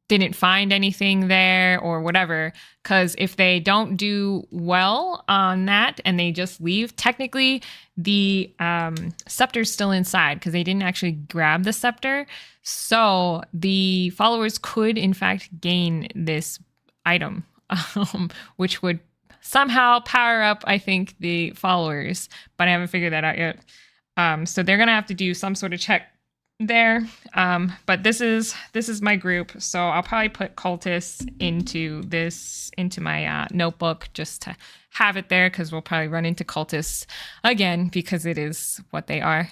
didn't find anything there or whatever. Because if they don't do well on that and they just leave, technically the scepter's still inside because they didn't actually grab the scepter. So the followers could in fact gain this item, which would somehow power up, I think, the followers, but I haven't figured that out yet. So they're gonna have to do some sort of check there. But this is my group, so I'll probably put cultists into my notebook just to have it there, because we'll probably run into cultists again because it is what they are.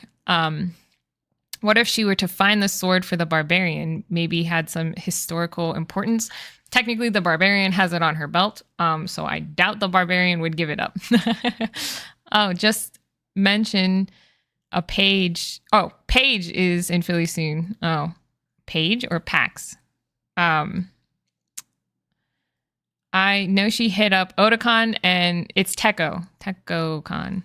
What if she were to find the sword for the barbarian? Maybe had some historical importance. Technically, the barbarian has it on her belt, so I doubt the barbarian would give it up. Oh, just mention a Paige. Oh, Paige is in Philly soon. Oh, Paige or Pax? I know she hit up Otakon, and it's TechoCon.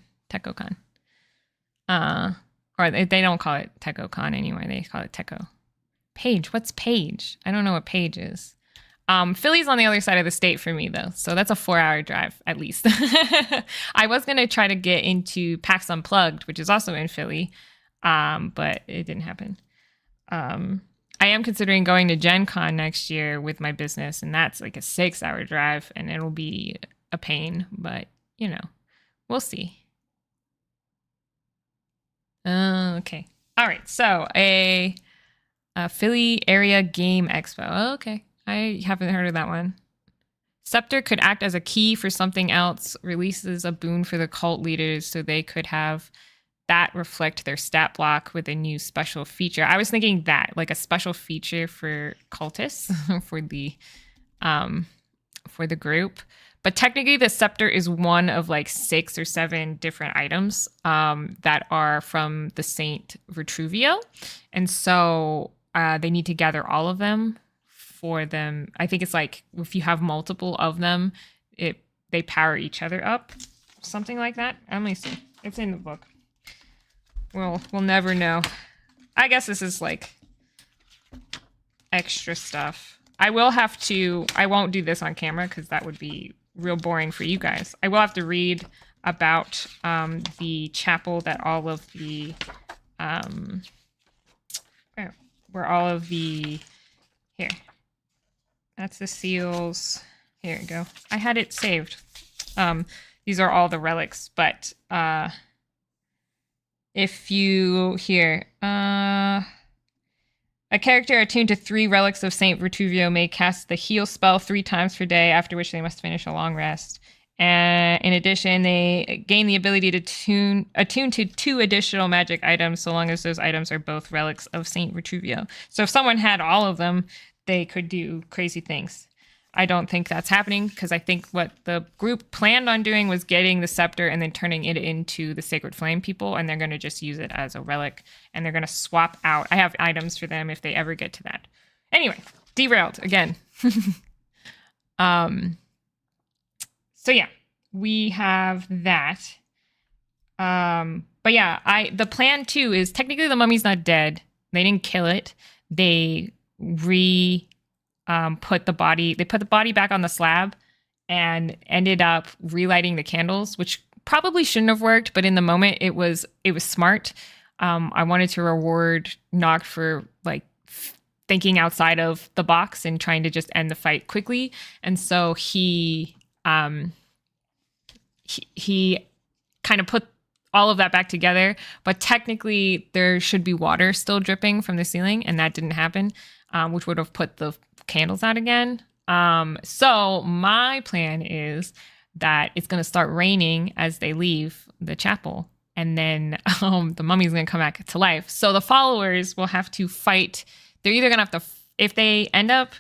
Or they don't call it TechoCon anymore. They call it Techo. Paige, what's Paige? I don't know what Paige is. Philly's on the other side of the state for me, though, so that's a 4-hour drive at least. I was gonna try to get into PAX Unplugged, which is also in Philly, but it didn't happen. I am considering going to Gen Con next year with my business, and that's like a 6-hour drive, and it'll be a pain, but you know, we'll see. Okay. All right. So a Philly area game expo. Oh, okay. I haven't heard of that one. Scepter could act as a key for something else. Releases a boon for the cult leaders so they could have that reflect their stat block with a new special feature. I was thinking that, like a special feature for cultists for the group. But technically, the scepter is one of like 6 or 7 different items that are from the Saint Vitruvio. And so they need to gather all of them for them. I think it's like if you have multiple of them, they power each other up. Something like that. Let me see. It's in the book. We'll never know. I guess this is like extra stuff. I won't do this on camera because that would be real boring for you guys. I will have to read about the chapel that all of the here. That's the seals. Here we go. I had it saved. These are all the relics, but if you here a character attuned to 3 relics of Saint Vitruvio may cast the heal spell 3 times per day, after which they must finish a long rest. And in addition, they gain the ability to attune to 2 additional magic items, so long as those items are both relics of Saint Vitruvio. So if someone had all of them, they could do crazy things. I don't think that's happening, because I think what the group planned on doing was getting the scepter and then turning it into the Sacred Flame people, and they're going to just use it as a relic, and they're going to swap out. I have items for them if they ever get to that. Anyway, derailed again. So yeah, we have that. But yeah, the plan too is technically the mummy's not dead. They didn't kill it. They put the body back on the slab and ended up relighting the candles, which probably shouldn't have worked, but in the moment it was smart. I wanted to reward Noct for like thinking outside of the box and trying to just end the fight quickly. And so he kind of put all of that back together, but technically there should be water still dripping from the ceiling, and that didn't happen, which would have put the candles out again. So my plan is that it's going to start raining as they leave the chapel, and then the mummy's going to come back to life. So the followers will have to fight. They're either going to have to, if they end up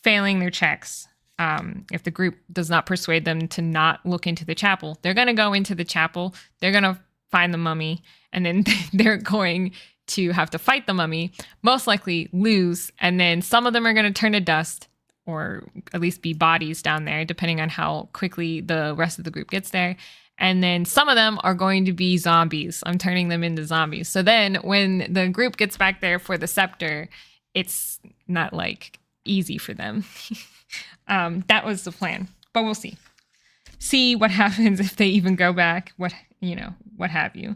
failing their checks, if the group does not persuade them to not look into the chapel, they're going to go into the chapel. They're going to find the mummy, and then they're going to have to fight the mummy, most likely lose, and then some of them are going to turn to dust, or at least be bodies down there, depending on how quickly the rest of the group gets there. And then some of them are going to be zombies. I'm turning them into zombies. So then when the group gets back there for the scepter, it's not like easy for them. That was the plan, but we'll see. See what happens if they even go back, what have you.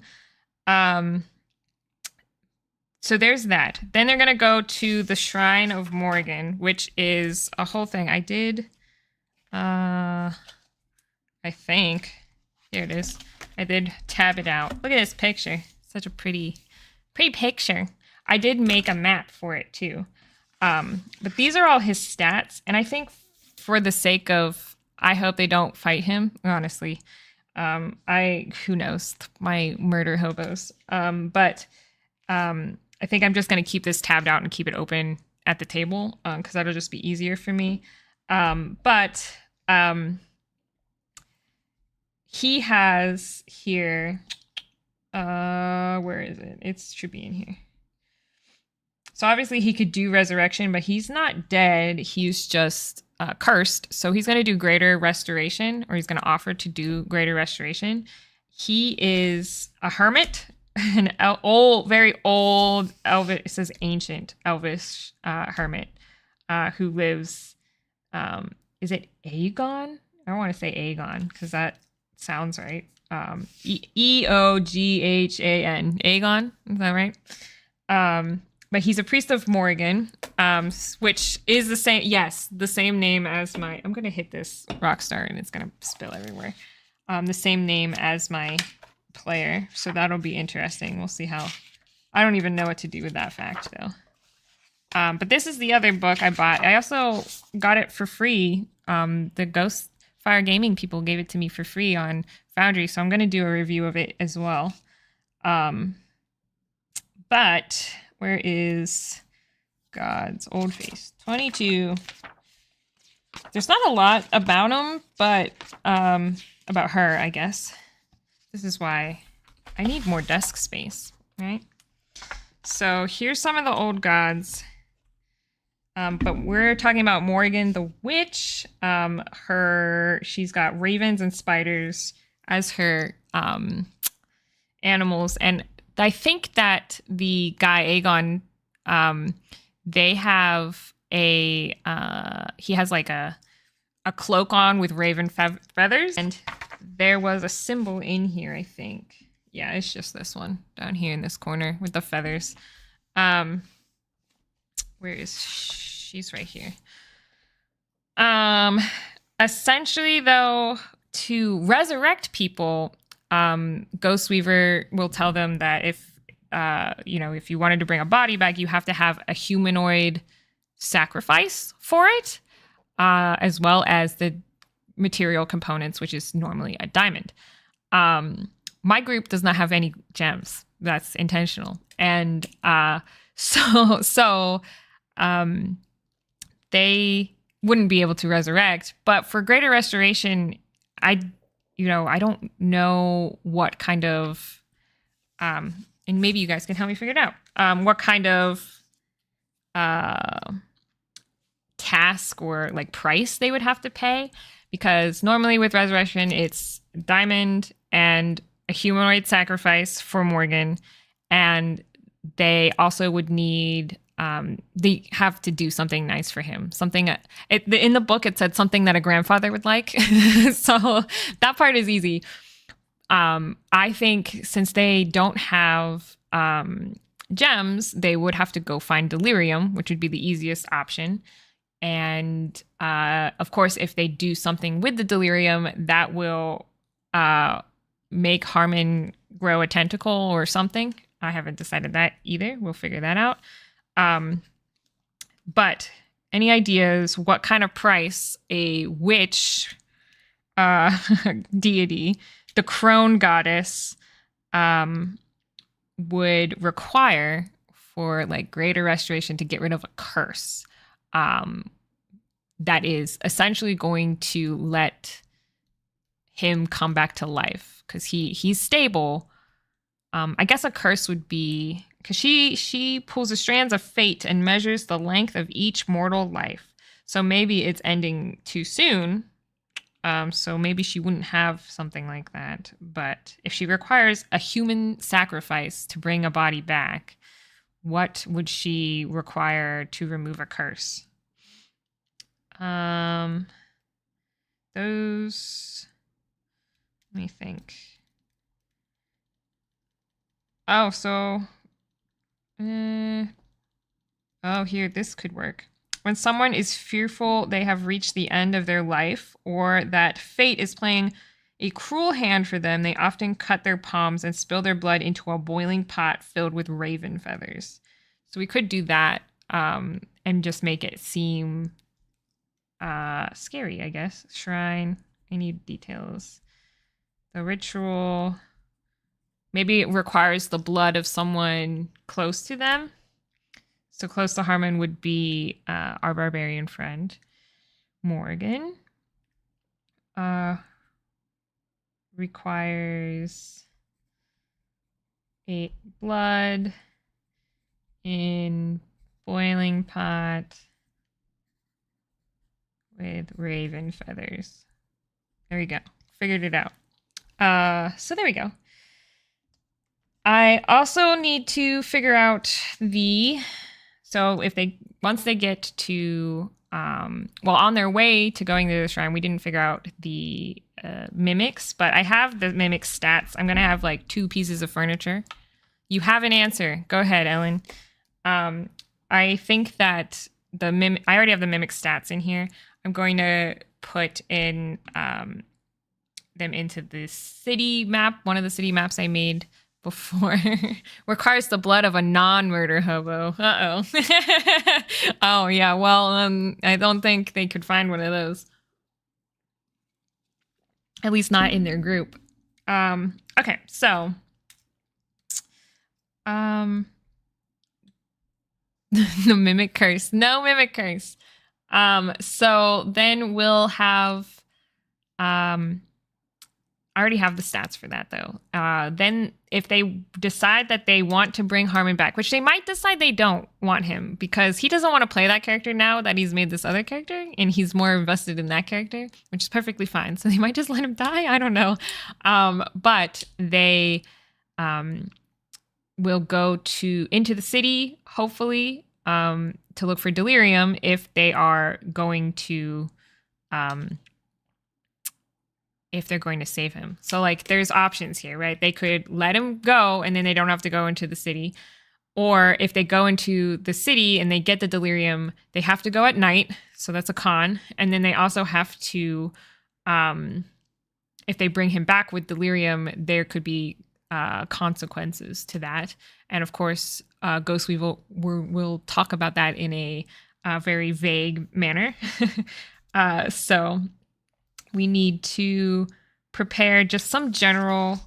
So there's that. Then they're going to go to the Shrine of Morgan, which is a whole thing. I did, I think, here it is. I did tab it out. Look at this picture. Such a pretty picture. I did make a map for it too. But these are all his stats. And I think for the sake of, I hope they don't fight him, honestly. Who knows, my murder hobos. But I think I'm just going to keep this tabbed out and keep it open at the table, because that'll just be easier for me. But he has here, where is it? It should be in here. So obviously he could do resurrection, but he's not dead. He's just cursed. So he's going to do greater restoration, or he's going to offer to do greater restoration. He is a hermit, an old, very old Elvish, it says ancient Elvish hermit who lives, is it Aegon? I don't want to say Aegon because that sounds right. Eoghan. Aegon, is that right? But he's a priest of Morrigan, which is the same, yes, the same name as my, I'm going to hit this rock star and it's going to spill everywhere. The same name as my player. So that'll be interesting. We'll see how, I don't even know what to do with that fact though. But this is the other book I bought. I also got it for free. The Ghostfire Gaming people gave it to me for free on Foundry. So I'm going to do a review of it as well. But where is God's Old Face? 22. There's not a lot about him, but about her, I guess. This is why I need more desk space, right? So here's some of the old gods. But we're talking about Morrigan the Witch. She's got ravens and spiders as her animals. And I think that the guy Aegon, they have he has like a cloak on with raven feathers. And there was a symbol in here, I think. Yeah, it's just this one down here in this corner with the feathers. Where is she's right here. Essentially though, to resurrect people, Ghostweaver will tell them that if if you wanted to bring a body back, you have to have a humanoid sacrifice for it, as well as the material components, which is normally a diamond. My group does not have any gems. That's intentional. And so they wouldn't be able to resurrect. But for greater restoration, I don't know what kind of, and maybe you guys can help me figure it out, what kind of task or like price they would have to pay. Because normally with resurrection, it's diamond and a humanoid sacrifice for Morgan. And they also would need, they have to do something nice for him. Something, in the book, it said something that a grandfather would like. So that part is easy. I think since they don't have gems, they would have to go find delirium, which would be the easiest option. And of course, if they do something with the delirium, that will make Harmon grow a tentacle or something. I haven't decided that either. We'll figure that out. But any ideas what kind of price a witch deity, the crone goddess, would require for like greater restoration to get rid of a curse that is essentially going to let him come back to life, because he's stable. I guess a curse would be, because she pulls the strands of fate and measures the length of each mortal life. So maybe it's ending too soon. So maybe she wouldn't have something like that. But if she requires a human sacrifice to bring a body back, what would she require to remove a curse? Those, let me think. Oh, so, here, this could work. When someone is fearful they have reached the end of their life, or that fate is playing a cruel hand for them, they often cut their palms and spill their blood into a boiling pot filled with raven feathers. So we could do that, and just make it seem scary, I guess. Shrine, I need details. The ritual, maybe it requires the blood of someone close to them. So close to Harmon would be our barbarian friend. Morgan. Requires 8 blood in boiling pot with raven feathers. There we go. Figured it out. So there we go. I also need to figure out so if once they get to, on their way to going to the shrine, we didn't figure out the mimics, but I have the mimic stats. I'm going to have like 2 pieces of furniture. You have an answer. Go ahead, Ellen. I think that I already have the mimic stats in here. I'm going to put in them into the city map. One of the city maps I made before requires the blood of a non-murder hobo. Uh-oh. Oh, yeah. Well, I don't think they could find one of those. At least not in their group. Okay, so the mimic curse. No mimic curse. So then we'll have I already have the stats for that though. Then if they decide that they want to bring Harmon back, which they might decide they don't want him because he doesn't want to play that character now that he's made this other character and he's more invested in that character, which is perfectly fine. So they might just let him die. I don't know. But they will go into the city, hopefully, to look for delirium if they are going to if they're going to save him. So like there's options here, right? They could let him go and then they don't have to go into the city. Or if they go into the city and they get the delirium, they have to go at night. So that's a con. And then they also have to, if they bring him back with delirium, there could be consequences to that. And of course, Ghost Weevil will talk about that in a very vague manner. So we need to prepare just some general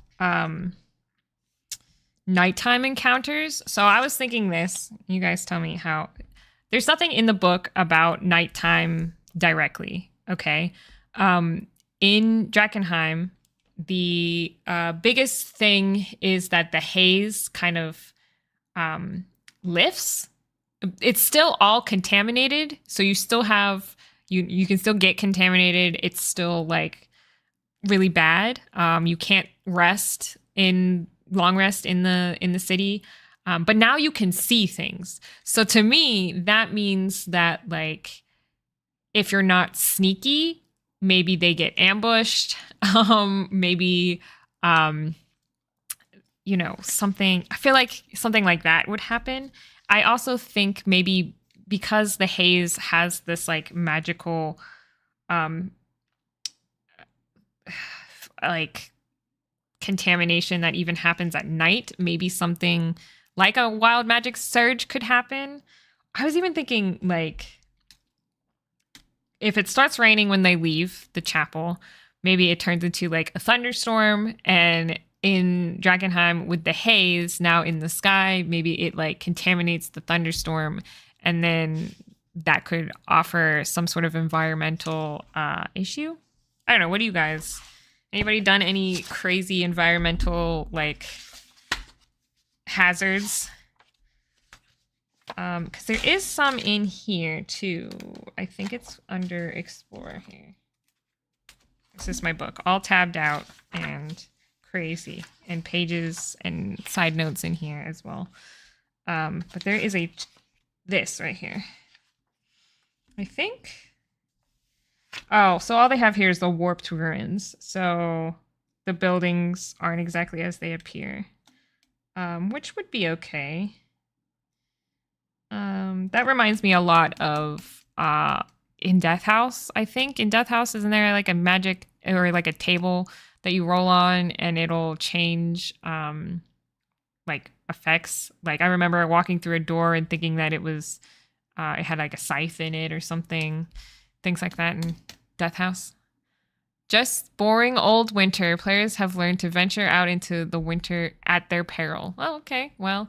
nighttime encounters. So I was thinking this. You guys tell me how. There's nothing in the book about nighttime directly, okay? In Drakkenheim, the biggest thing is that the haze kind of lifts. It's still all contaminated, so you still have... You can still get contaminated. It's still like really bad. You can't long rest in the city. But now you can see things. So to me, that means that like if you're not sneaky, maybe they get ambushed. Maybe something. I feel like something like that would happen. I also think maybe because the haze has this like magical like contamination that even happens at night, maybe something like a wild magic surge could happen. I was even thinking like if it starts raining when they leave the chapel, maybe it turns into like a thunderstorm, and in Drakkenheim with the haze now in the sky, maybe it like contaminates the thunderstorm. And then that could offer some sort of environmental issue. I don't know. What do you guys? Anybody done any crazy environmental like hazards? Because there is some in here too. I think it's under Explore here. This is my book, all tabbed out and crazy, and pages and side notes in here as well. But there is this right here, I think. Oh, so all they have here is the warped ruins. So the buildings aren't exactly as they appear, which would be okay. That reminds me a lot of in Death House, I think. In Death House, isn't there like a magic or like a table that you roll on and it'll change like effects? Like I remember walking through a door and thinking that it was it had like a scythe in it or something. Things like that in Death House. Just boring old winter. Players have learned to venture out into the winter at their peril. Oh, okay. Well,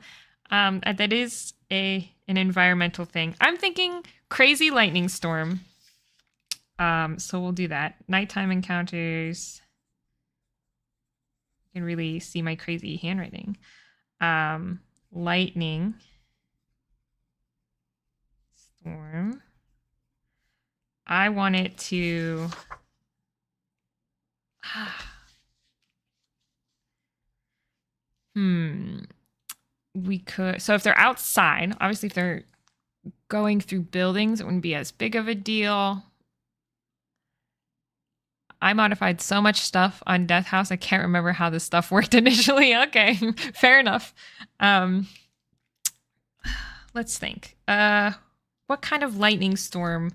that is an environmental thing. I'm thinking crazy lightning storm. So we'll do that. Nighttime encounters. You can really see my crazy handwriting. Lightning. Storm. I want it to... We could... So if they're outside, obviously if they're going through buildings, it wouldn't be as big of a deal. I modified so much stuff on Death House, I can't remember how this stuff worked initially. Okay, fair enough. Let's think. What kind of lightning storm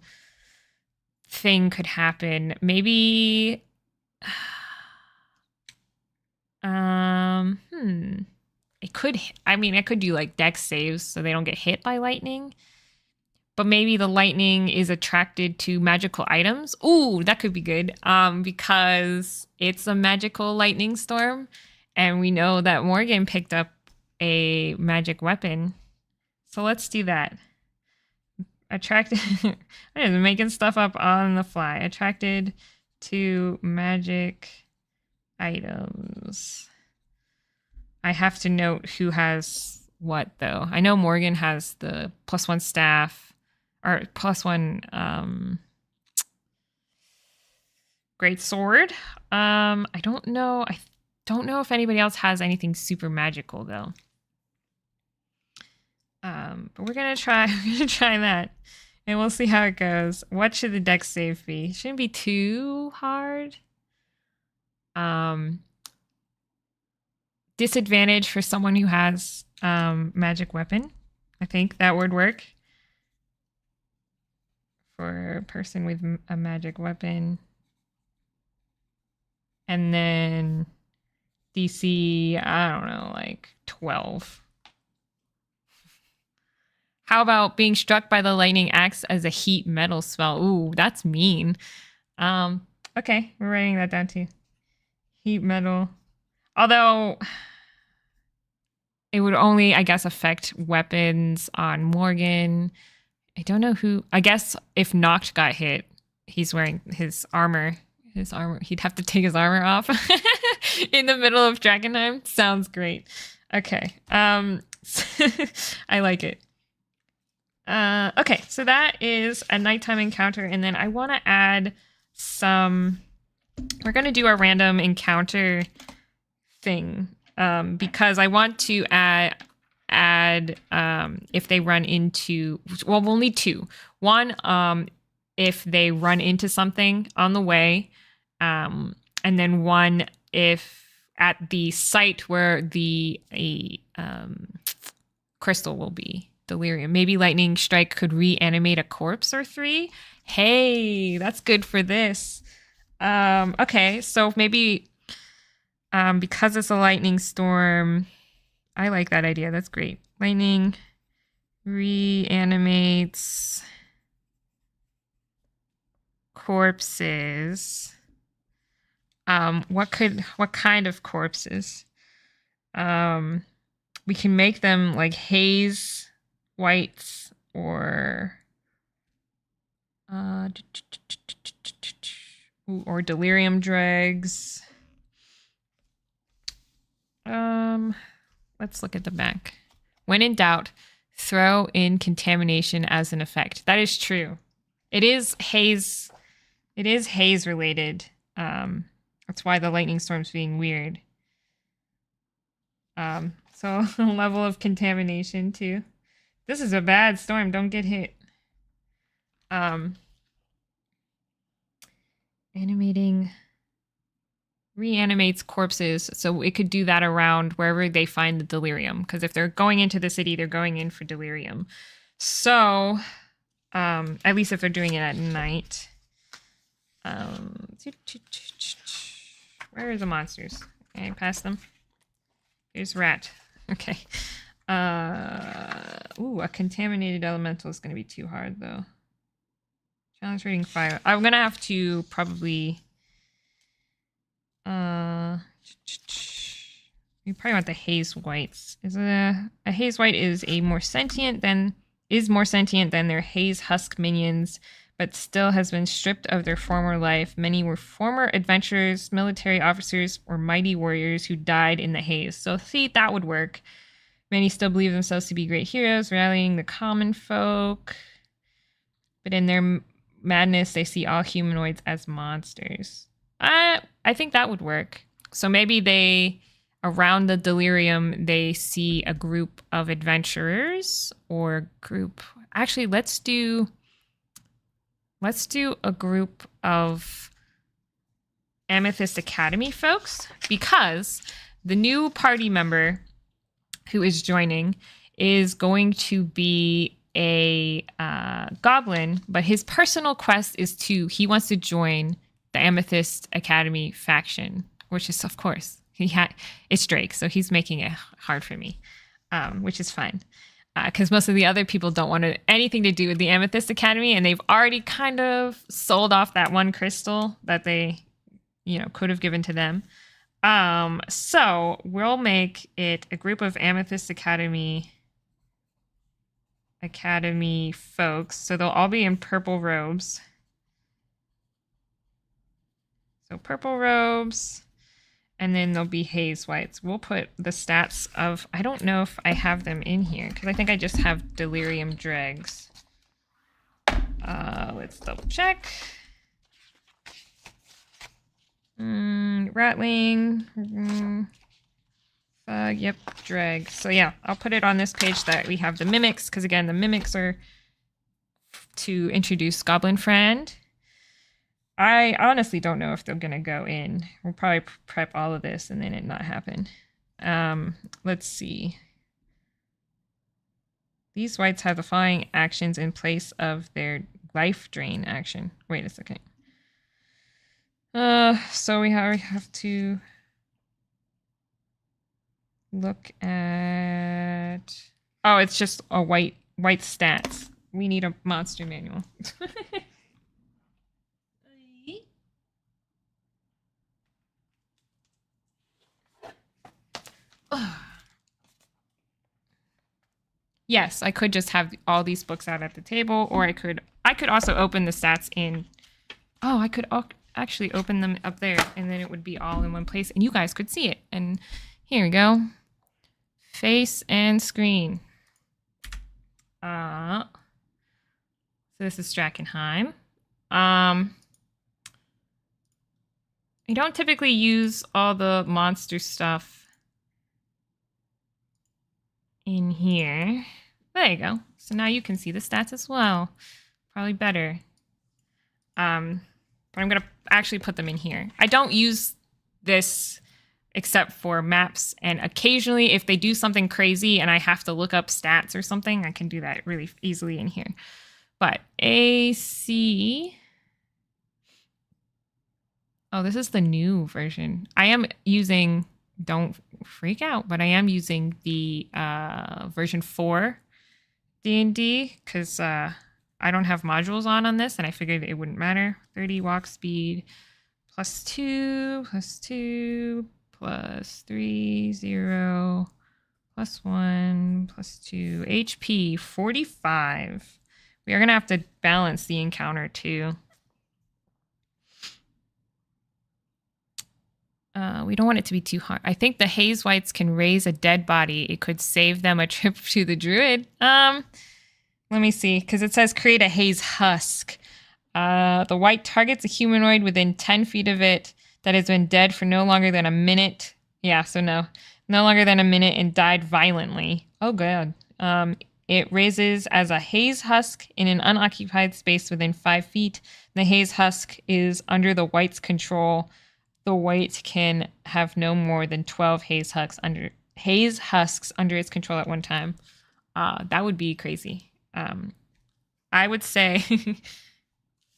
thing could happen? Maybe... It could... I mean, I could do like dex saves so they don't get hit by lightning. But maybe the lightning is attracted to magical items. Ooh, that could be good. Because it's a magical lightning storm. And we know that Morgan picked up a magic weapon. So let's do that. Attracted... I'm just making stuff up on the fly. Attracted to magic items. I have to note who has what, though. I know Morgan has the +1 staff. Or +1 great sword. I don't know. I don't know if anybody else has anything super magical though. But we're gonna try. We're gonna try that, and we'll see how it goes. What should the dex save be? Shouldn't be too hard. Disadvantage for someone who has magic weapon. I think that would work. For a person with a magic weapon. And then DC, I don't know, like 12. How about being struck by the lightning acts as a heat metal spell? Ooh, that's mean. Okay, we're writing that down too. Heat metal. Although it would only, I guess, affect weapons on Morgan. I don't know who... I guess if Noct got hit, he's wearing his armor. He'd have to take his armor off in the middle of Drakkenheim. Sounds great. Okay. I like it. Okay, so that is a nighttime encounter. And then I want to add some... We're going to do a random encounter thing because I want to add if they run into, well, we'll need two. One, if they run into something on the way, and then one if at the site where the crystal will be, delirium. Maybe lightning strike could reanimate a corpse or 3. Hey, that's good for this. Okay, so maybe because it's a lightning storm, I like that idea. That's great. Lightning reanimates corpses. What kind of corpses? We can make them like haze whites or delirium dregs. Let's look at the back. When in doubt, throw in contamination as an effect. That is true. It is haze. It is haze related. That's why the lightning storm's being weird. So a level of contamination too. This is a bad storm. Don't get hit. Animating reanimates corpses, so it could do that around wherever they find the delirium, because if they're going into the city, they're going in for delirium. So at least if they're doing it at night. Where are the monsters? Okay, past them. Here's rat. Okay. Ooh, a contaminated elemental is going to be too hard though. Challenge rating 5. I'm gonna have to probably you probably want the haze whites. Is a haze white is more sentient than their haze husk minions, but still has been stripped of their former life. Many were former adventurers, military officers, or mighty warriors who died in the haze. So see, that would work. Many still believe themselves to be great heroes, rallying the common folk. But in their madness, they see all humanoids as monsters. I think that would work. So maybe they, around the delirium, they see a group of adventurers or group. Actually, let's do a group of Amethyst Academy folks, because the new party member who is joining is going to be a goblin, but his personal quest is he wants to join the Amethyst Academy faction, which is, of course, it's Drake, so he's making it hard for me, which is fine, because most of the other people don't want anything to do with the Amethyst Academy, and they've already kind of sold off that one crystal that they, could have given to them. So we'll make it a group of Amethyst Academy folks. So they'll all be in purple robes. So purple robes, and then there'll be haze whites. We'll put the stats of, I don't know if I have them in here, because I think I just have delirium dregs. Let's double check. Rattling. Yep, drag. So yeah, I'll put it on this page that we have the mimics, because again, the mimics are to introduce Goblin Friend. I honestly don't know if they're going to go in. We'll probably prep all of this and then it not happen. Let's see. These whites have the following actions in place of their life drain action. Wait a second. So we have to look at... Oh, it's just a white stats. We need a monster manual. Yes, I could just have all these books out at the table, or I could also open the stats in. Oh, I could actually open them up there, and then it would be all in one place, and you guys could see it. And here we go. Face and screen. So this is Drakkenheim. I don't typically use all the monster stuff in here. There you go. So now you can see the stats as well. Probably better. But I'm going to actually put them in here. I don't use this except for maps, and occasionally if they do something crazy and I have to look up stats or something, I can do that really easily in here. But AC... Oh, this is the new version. I am using, don't freak out, but I am using the version 4 D&D because I don't have modules on this, and I figured it wouldn't matter. 30 walk speed, +2, +2, +3, 0, +1, +2, HP, 45. We are going to have to balance the encounter too. We don't want it to be too hard. I think the haze whites can raise a dead body. It could save them a trip to the druid. Let me see, because it says create a haze husk. The white targets a humanoid within 10 feet of it that has been dead for no longer than a minute. Yeah, so no longer than a minute and died violently. Oh, good. It raises as a haze husk in an unoccupied space within 5 feet. The haze husk is under the white's control. The white can have no more than 12 haze husks under its control at one time. That would be crazy. I would say,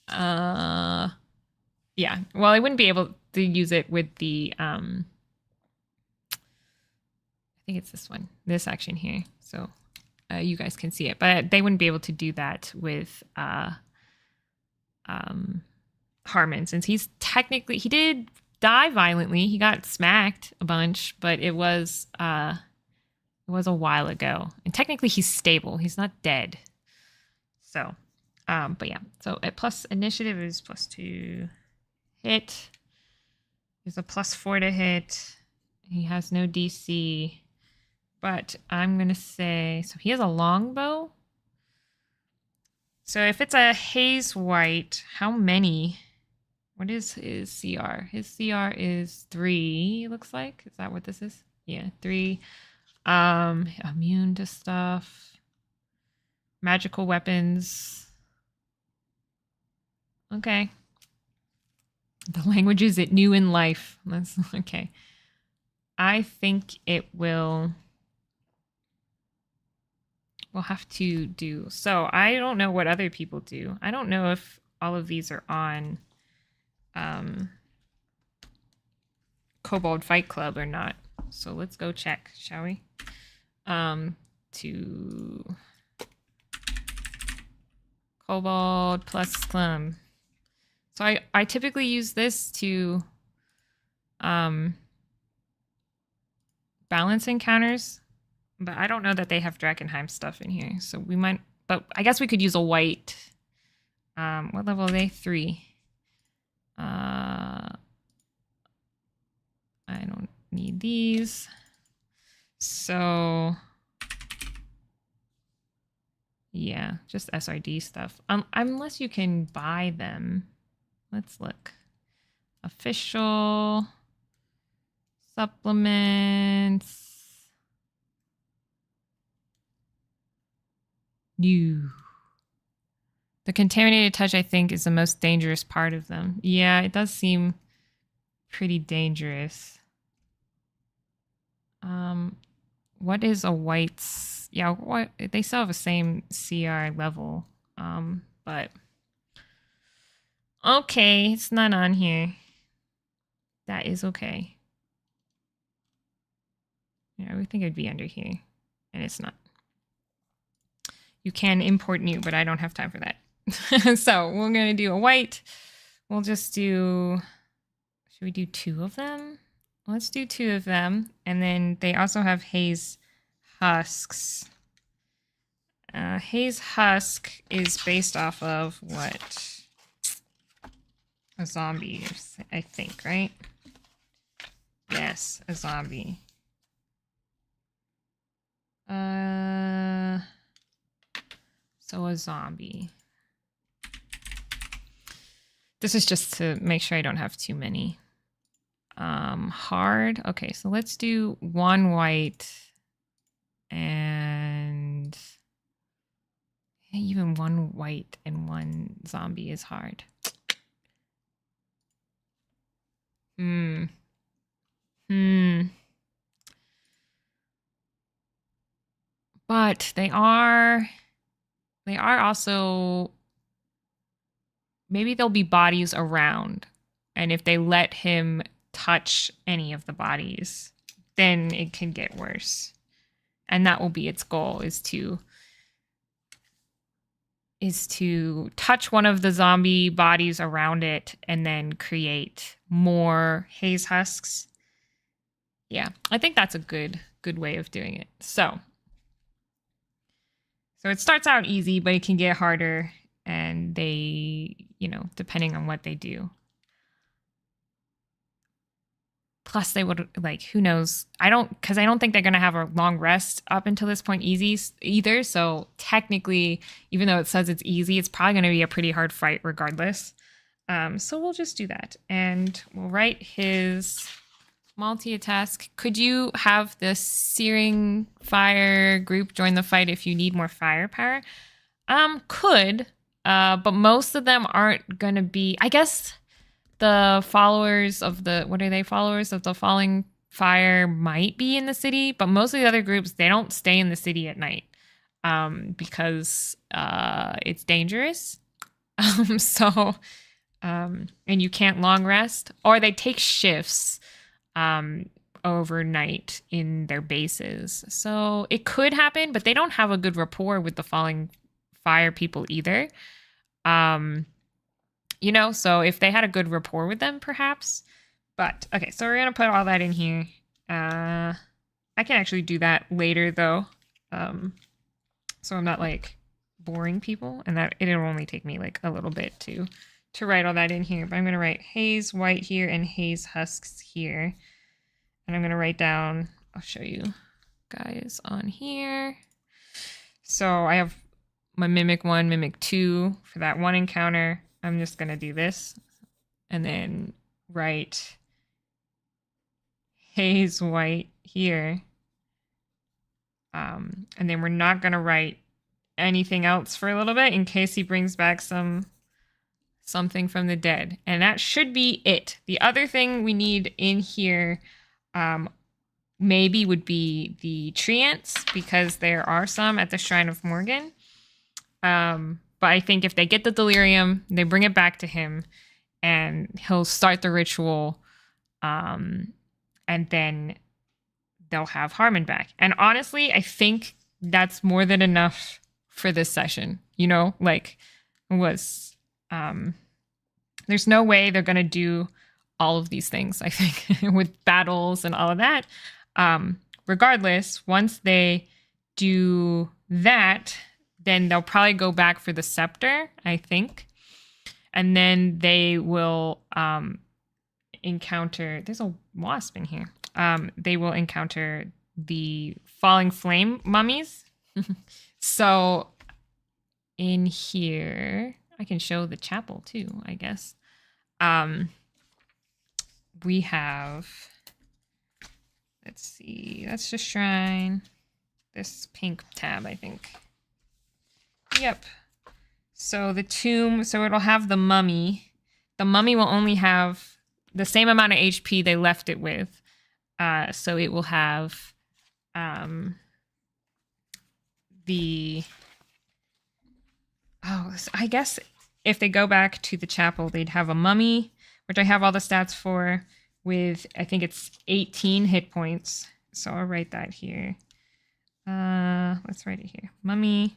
yeah. Well, I wouldn't be able to use it with the, I think it's this action here. So you guys can see it, but they wouldn't be able to do that with Harmon, since he did die violently. He got smacked a bunch, but it was a while ago. And technically he's stable. He's not dead. So, But yeah, so at plus initiative is +2 hit. He's a +4 to hit. He has no DC, but I'm gonna say, so he has a longbow. So if it's a haze white, how many? What is his CR? His CR is 3, looks like. Is that what this is? Yeah, 3. Immune to stuff. Magical weapons. Okay. The languages it knew in life. That's okay. I think it will. We'll have to do. So I don't know what other people do. I don't know if all of these are on Kobold Fight Club or not. So let's go check, shall we? To Kobold plus Clum. So I typically use this to balance encounters, but I don't know that they have Drakkenheim stuff in here. So we might, but I guess we could use a white. What level are they? 3. I don't need these. So yeah, just SRD stuff. Unless you can buy them. Let's look. Official supplements. New. The contaminated touch, I think, is the most dangerous part of them. Yeah, it does seem pretty dangerous. What is a white's? Yeah, what they still have the same CR level. But okay, it's not on here. That is okay. Yeah, I would think it'd be under here, and it's not. You can import new, but I don't have time for that. So we're gonna do a white. We'll just do. Should we do 2 of them? Let's do 2 of them, and then they also have haze husks. Haze husk is based off of what? A zombie, I think, right? Yes, a zombie. So a zombie. This is just to make sure I don't have too many. Hard. Okay, so let's do 1 white and even 1 white and 1 zombie is hard. But they are also, maybe there'll be bodies around, and if they let him touch any of the bodies, then it can get worse. And that will be its goal, is to touch one of the zombie bodies around it and then create more haze husks. Yeah, I think that's a good way of doing it. So it starts out easy, but it can get harder, and they, depending on what they do. Plus they would, like, who knows? Because I don't think they're going to have a long rest up until this point either. So technically, even though it says it's easy, it's probably going to be a pretty hard fight regardless. So we'll just do that. And we'll write his multi-task. Could you have the Searing Fire group join the fight if you need more firepower? Could, but most of them aren't going to be, I guess the followers of the, what are they? Followers of the Falling Fire might be in the city, but most of the other groups, they don't stay in the city at night, because it's dangerous. And you can't long rest, or they take shifts overnight in their bases. So it could happen, but they don't have a good rapport with the Falling Fire people either. So if they had a good rapport with them, perhaps. But okay, so we're gonna put all that in here. I can actually do that later though. So I'm not like boring people, and that it'll only take me like a little bit to write all that in here. But I'm going to write haze white here and haze husks here. And I'm going to write down, I'll show you guys on here. So I have my mimic 1, mimic 2 for that one encounter. I'm just going to do this and then write haze white here. And then we're not going to write anything else for a little bit in case he brings back something from the dead. And that should be it. The other thing we need in here maybe would be the treants, because there are some at the Shrine of Morgan. But I think if they get the delirium, they bring it back to him and he'll start the ritual, and then they'll have Harmon back. And honestly, I think that's more than enough for this session. You know, like, there's no way they're going to do all of these things, I think, with battles and all of that. Regardless, once they do that, then they'll probably go back for the scepter, I think. And then they will encounter... There's a wasp in here. They will encounter the falling flame mummies. So in here, I can show the chapel too, I guess. We have, let's see, that's just shrine. This pink tab, I think. Yep. So the tomb, so it'll have the mummy. The mummy will only have the same amount of HP they left it with. So it will have I guess if they go back to the chapel, they'd have a mummy, which I have all the stats for, with, I think it's 18 hit points. So I'll write that here. Let's write it here. Mummy,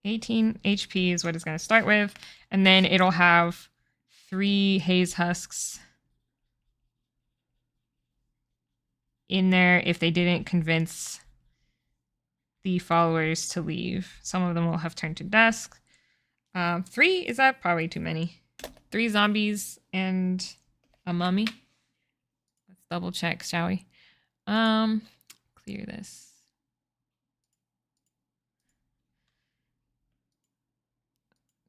18 HP is what it's going to start with. And then it'll have 3 haze husks in there if they didn't convince the followers to leave. Some of them will have turned to dust. 3, is that probably too many? 3 zombies and a mummy. Let's double check, shall we? Clear this.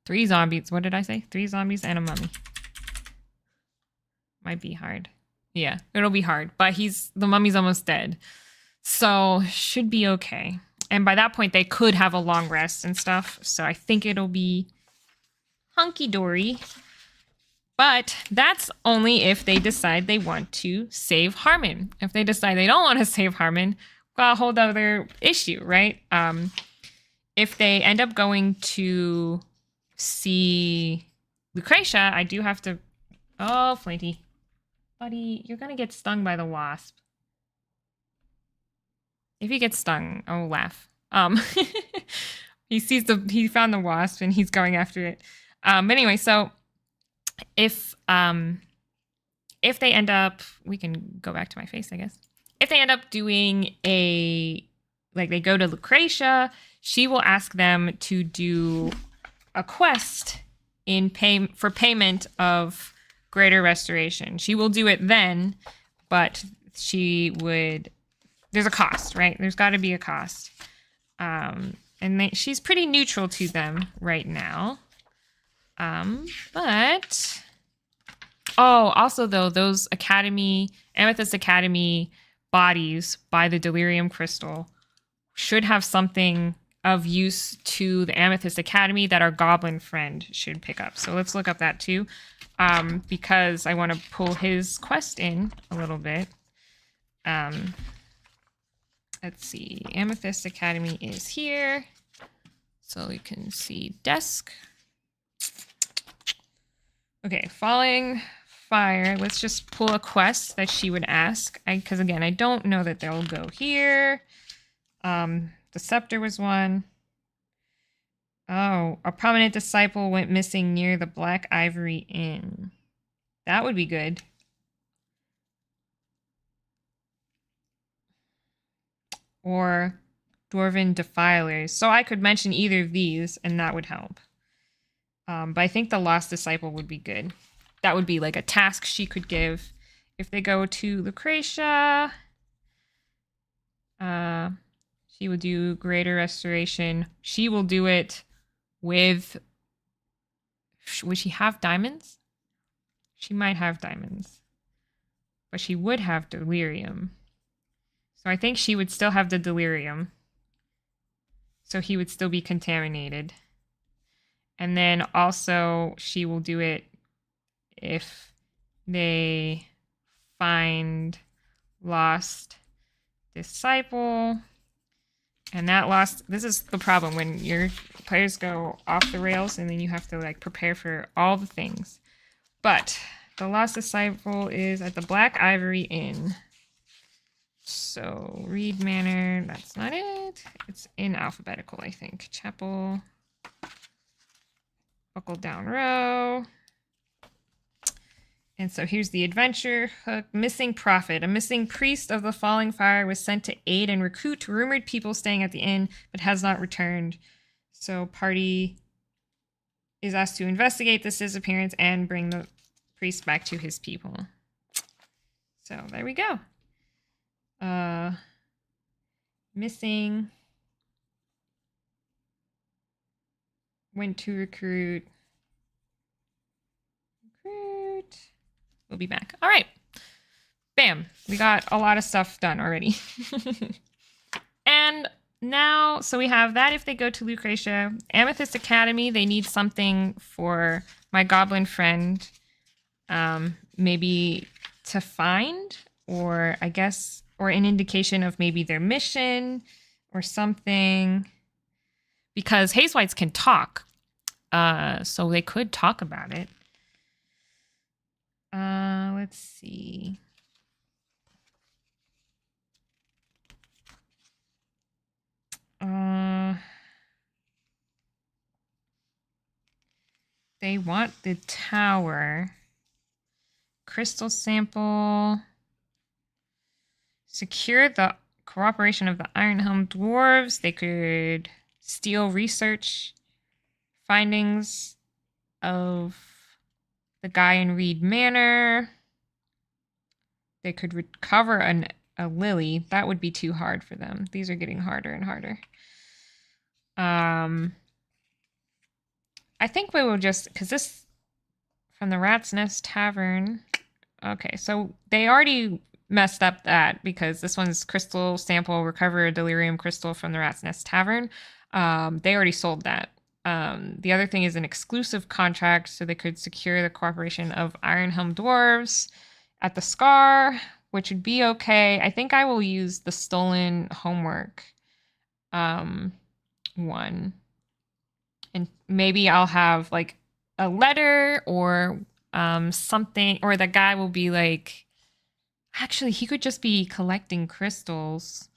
Three zombies. What did I say? 3 zombies and a mummy. Might be hard. Yeah, it'll be hard. But the mummy's almost dead. So should be okay. And by that point, they could have a long rest and stuff. So I think it'll be hunky-dory. But that's only if they decide they want to save Harmon. If they decide they don't want to save Harmon, well, a whole other issue, right? If they end up going to see Lucretia, I do have to... Oh, Flinty. Buddy, you're going to get stung by the wasp. If he gets stung, I'll laugh. He found the wasp and he's going after it. But anyway, so if they end up, we can go back to my face, I guess. If they end up doing they go to Lucretia, she will ask them to do a quest for payment of greater restoration. She will do it then, but there's a cost, right? There's got to be a cost. And she's pretty neutral to them right now. But... Oh, also, though, those Amethyst Academy bodies by the Delirium Crystal should have something of use to the Amethyst Academy that our goblin friend should pick up. So let's look up that too, because I want to pull his quest in a little bit. Let's see. Amethyst Academy is here. So we can see desk. Okay, falling fire. Let's just pull a quest that she would ask. Because again, I don't know that they'll go here. The scepter was one. Oh, a prominent disciple went missing near the Black Ivory Inn. That would be good. Or Dwarven defilers. So I could mention either of these, and that would help. But I think the Lost Disciple would be good. That would be like a task she could give. If they go to Lucretia, she will do Greater Restoration. She will do it with... Would she have diamonds? She might have diamonds. But she would have delirium. So I think she would still have the delirium. So he would still be contaminated. And then also she will do it if they find Lost Disciple. And that lost... This is the problem when your players go off the rails and then you have to like prepare for all the things. But the Lost Disciple is at the Black Ivory Inn. So, Reed Manor, that's not it. It's in alphabetical, I think. Chapel. Buckle Down Row. And so here's the adventure hook. Missing Prophet. A missing priest of the Falling Fire was sent to aid and recruit rumored people staying at the inn, but has not returned. So party is asked to investigate this disappearance and bring the priest back to his people. So there we go. Missing. Went to recruit. We'll be back. All right. Bam. We got a lot of stuff done already. And now, so we have that if they go to Lucretia. Amethyst Academy, they need something for my goblin friend. Maybe to find, or I guess, or an indication of maybe their mission or something. Because Haze Whites can talk. So they could talk about it. Let's see. They want the tower. Crystal sample. Secure the cooperation of the Ironhelm dwarves. They could steal research findings of the guy in Reed Manor. They could recover a lily. That would be too hard for them. These are getting harder and harder. I think we will just, because this, from the Rat's Nest Tavern. Okay, so they already messed up that because this one's crystal sample, recover a delirium crystal from the Rat's Nest Tavern. They already sold that. The other thing is an exclusive contract, so they could secure the cooperation of Ironhelm dwarves at the Scar, which would be okay. I think I will use the stolen homework one. And maybe I'll have like a letter or something, or the guy will be like, actually, he could just be collecting crystals,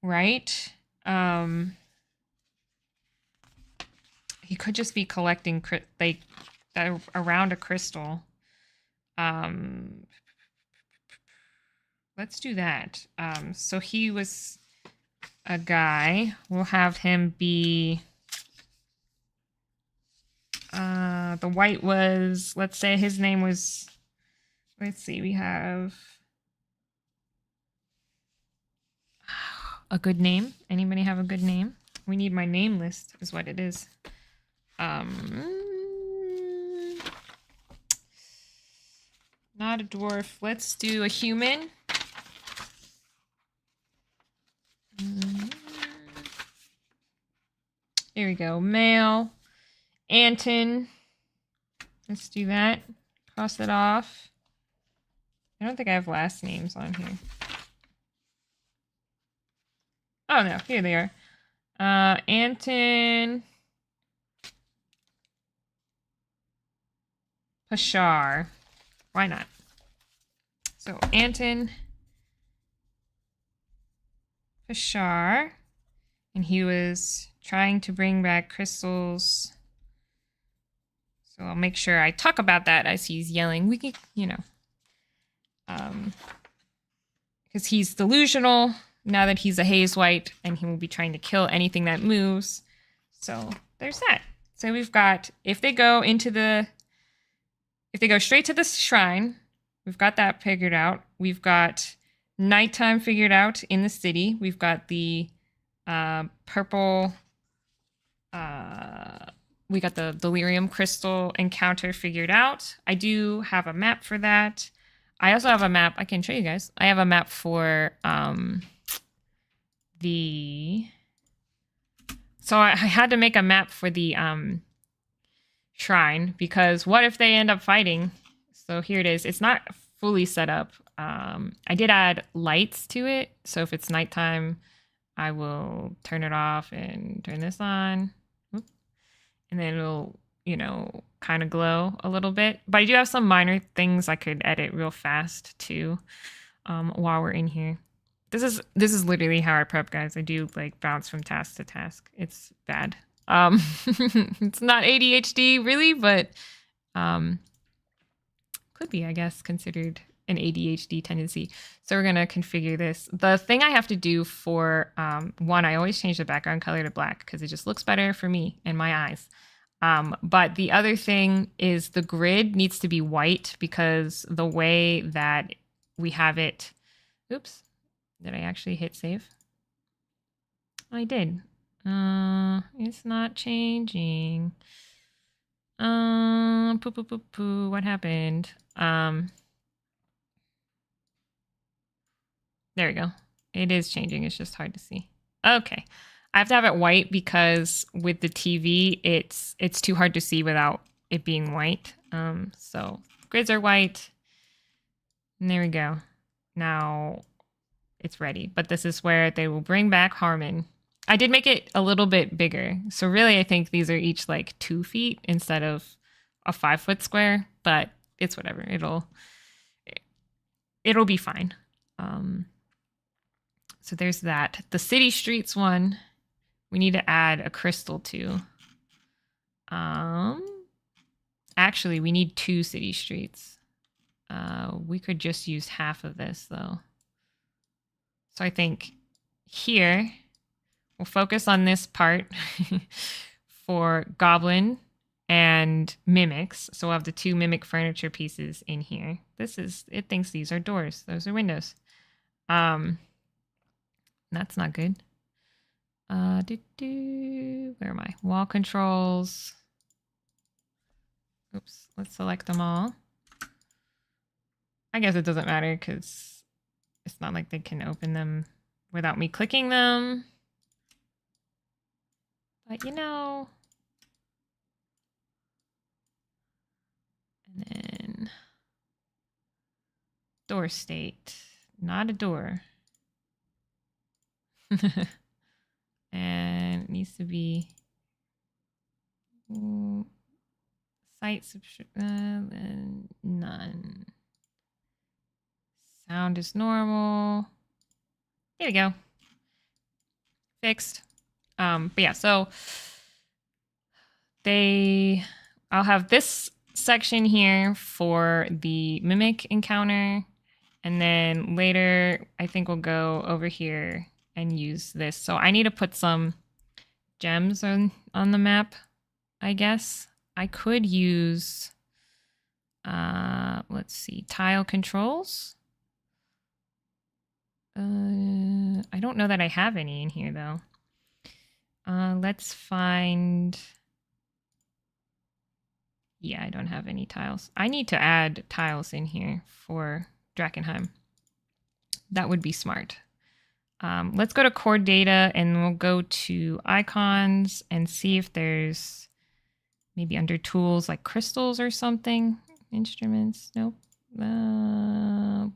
right? He could just be collecting like around a crystal. Let's do that. So he was a guy. We'll have him be... the white was... Let's say his name was... Let's see, we have... A good name? Anybody have a good name? We need my name list, is what it is. Not a dwarf. Let's do a human. Here we go. Male. Anton. Let's do that. Cross it off. I don't think I have last names on here. Oh no, here they are. Anton Pashar. Why not? So Anton Pashar, and he was trying to bring back crystals. So I'll make sure I talk about that as he's yelling. We can, you know, because he's delusional. now that he's a haze white, and he will be trying to kill anything that moves. So there's that. So we've got, if they go straight to the shrine, we've got that figured out. We've got nighttime figured out in the city. We've got the purple, we got the delirium crystal encounter figured out. I do have a map for that. I also have a map, I can show you guys. I have a map for so I had to make a map for the shrine, because what if they end up fighting? So here it is. It's not fully set up. I did add lights to it, so if it's nighttime, I will turn it off and turn this on. Oop. And then it'll, you know, kind of glow a little bit. But I do have some minor things I could edit real fast too, while we're in here. This is literally how I prep, guys. I do like bounce from task to task. It's bad. It's not ADHD really, but could be, I guess, considered an ADHD tendency. So we're gonna configure this. The thing I have to do for one, I always change the background color to black because it just looks better for me and my eyes. But the other thing is the grid needs to be white, because the way that we have it, oops, did I actually hit save? I did. It's not changing. What happened? There we go. It is changing. It's just hard to see. Okay. I have to have it white because with the TV, it's too hard to see without it being white. So grids are white. And there we go. Now it's ready. But this is where they will bring back Harmon. I did make it a little bit bigger. So really, I think these are each like 2 feet instead of a 5-foot square, but it's whatever. It'll be fine. So there's that. The city streets one, we need to add a crystal to. Actually, we need 2 city streets. We could just use half of this though. So I think here, we'll focus on this part for Goblin and Mimics. So we'll have the 2 Mimic furniture pieces in here. It thinks these are doors. Those are windows. That's not good. Where am I? Wall controls. Oops, let's select them all. I guess it doesn't matter because it's not like they can open them without me clicking them. But you know. And then door state, not a door. And it needs to be site and none. Sound is normal. There we go. Fixed. But yeah, so I'll have this section here for the Mimic encounter. And then later, I think we'll go over here and use this. So I need to put some gems on the map, I guess. I could use, let's see, tile controls. I don't know that I have any in here though. Let's find, yeah, I don't have any tiles. I need to add tiles in here for Drakkenheim. That would be smart. Let's go to core data and we'll go to icons and see if there's maybe under tools like crystals or something. Instruments, nope.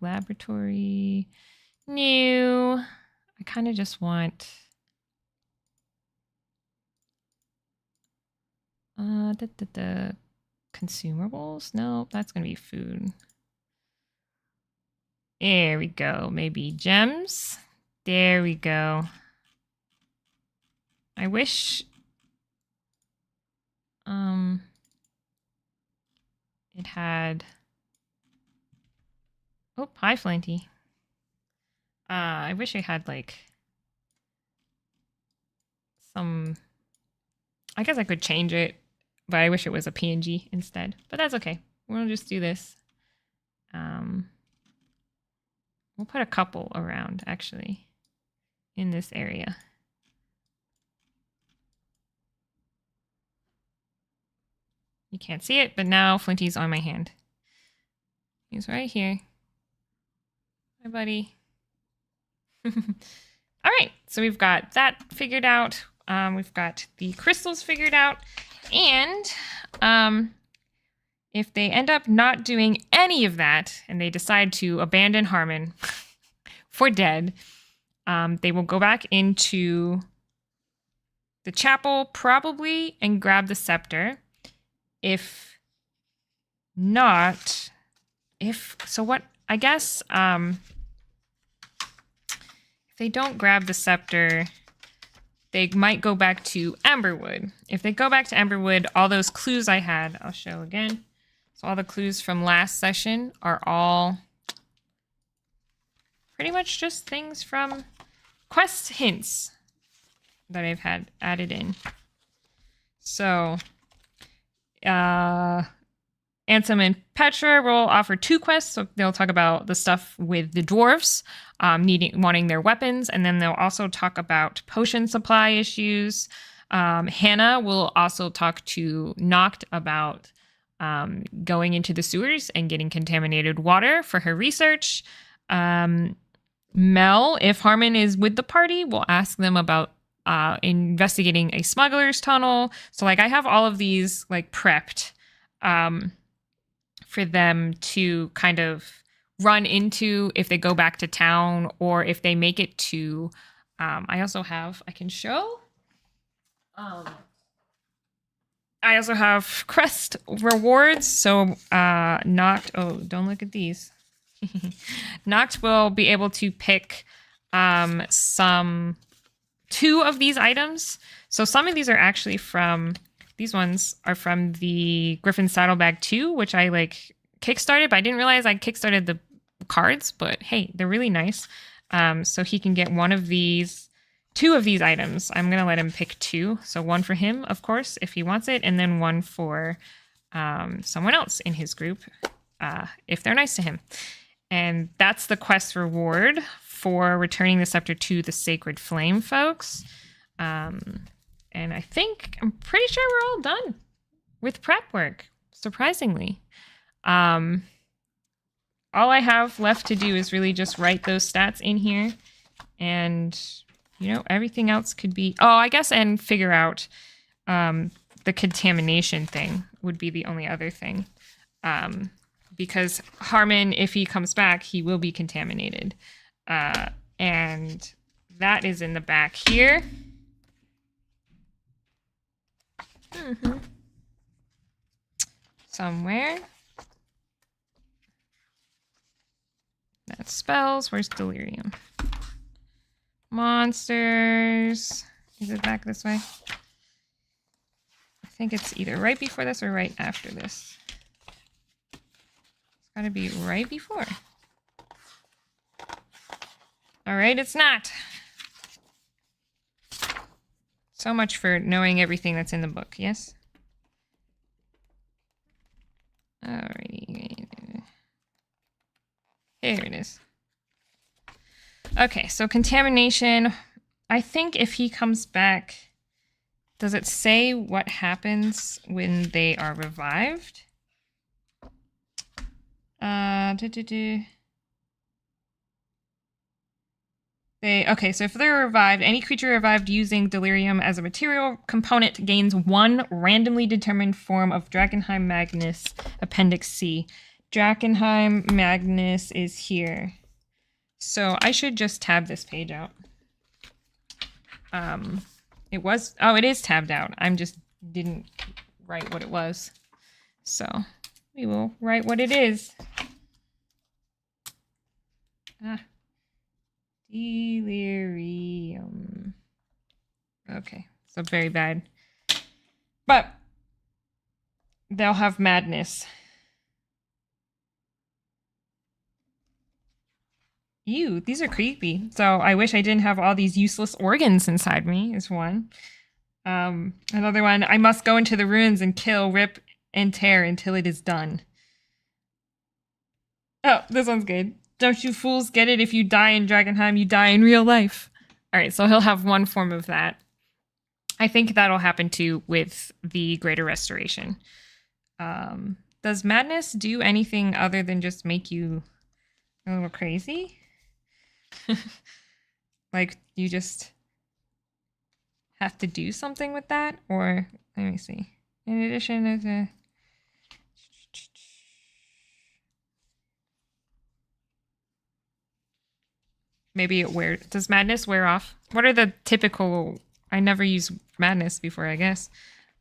Laboratory, new. I kind of just want the consumables. No, that's gonna be food. There we go. Maybe gems. There we go. I wish it had, oh, hi Flinty. I wish I had like some, I guess I could change it, but I wish it was a PNG instead, but that's okay. We'll just do this. We'll put a couple around actually in this area. You can't see it, but now Flinty's on my hand. He's right here. Hi, buddy. All right, so we've got that figured out. We've got the crystals figured out. And if they end up not doing any of that and they decide to abandon Harmon for dead, they will go back into the chapel probably and grab the scepter. If not, I guess, if they don't grab the scepter, they might go back to Amberwood. If they go back to Amberwood, all those clues I had, I'll show again. So all the clues from last session are all pretty much just things from quest hints that I've had added in. So, Ansem and Petra will offer 2 quests. So they'll talk about the stuff with the dwarves wanting their weapons, and then they'll also talk about potion supply issues. Hannah will also talk to Noct about going into the sewers and getting contaminated water for her research. Mel, if Harmon is with the party, will ask them about investigating a smuggler's tunnel. So like I have all of these like prepped for them to kind of run into if they go back to town or if they make it to, I can show. I also have quest rewards. So Noct, don't look at these. Noct will be able to pick 2 of these items. So some of these are actually from, these ones are from the Griffin Saddlebag 2, which I like kickstarted, but I didn't realize I kickstarted the cards, but hey, they're really nice. So he can get 2 of these items. I'm going to let him pick 2. So 1 for him, of course, if he wants it, and then 1 for someone else in his group, if they're nice to him. And that's the quest reward for returning the scepter to the Sacred Flame folks. And I'm pretty sure we're all done with prep work, surprisingly. All I have left to do is really just write those stats in here. And, everything else could be... Oh, I guess, and figure out the contamination thing would be the only other thing. Because Harmon, if he comes back, he will be contaminated. And that is in the back here. Somewhere. That's spells. Where's delirium? Monsters. Is it back this way? I think it's either right before this or right after this. It's gotta be right before. All right, it's not. So much for knowing everything that's in the book, yes? Alrighty. Here it is. Okay, so contamination. I think if he comes back, does it say what happens when they are revived? Okay, so if they're revived, any creature revived using delirium as a material component gains 1 randomly determined form of Drakkenheim Magnus, Appendix C. Drakkenheim Magnus is here. So I should just tab this page out. It is tabbed out. I just didn't write what it was. So we will write what it is. Delirium. Okay, so very bad. But they'll have madness. Ew, these are creepy. So I wish I didn't have all these useless organs inside me, is one. Another one, I must go into the ruins and kill, rip, and tear until it is done. Oh, this one's good. Don't you fools get it? If you die in Drakkenheim, you die in real life. All right, so he'll have one form of that. I think that'll happen too with the Greater Restoration. Does Madness do anything other than just make you a little crazy? Like, you just have to do something with that? Or, let me see. In addition, there's a... Maybe it wears... Does Madness wear off? What are the typical... I never used Madness before, I guess.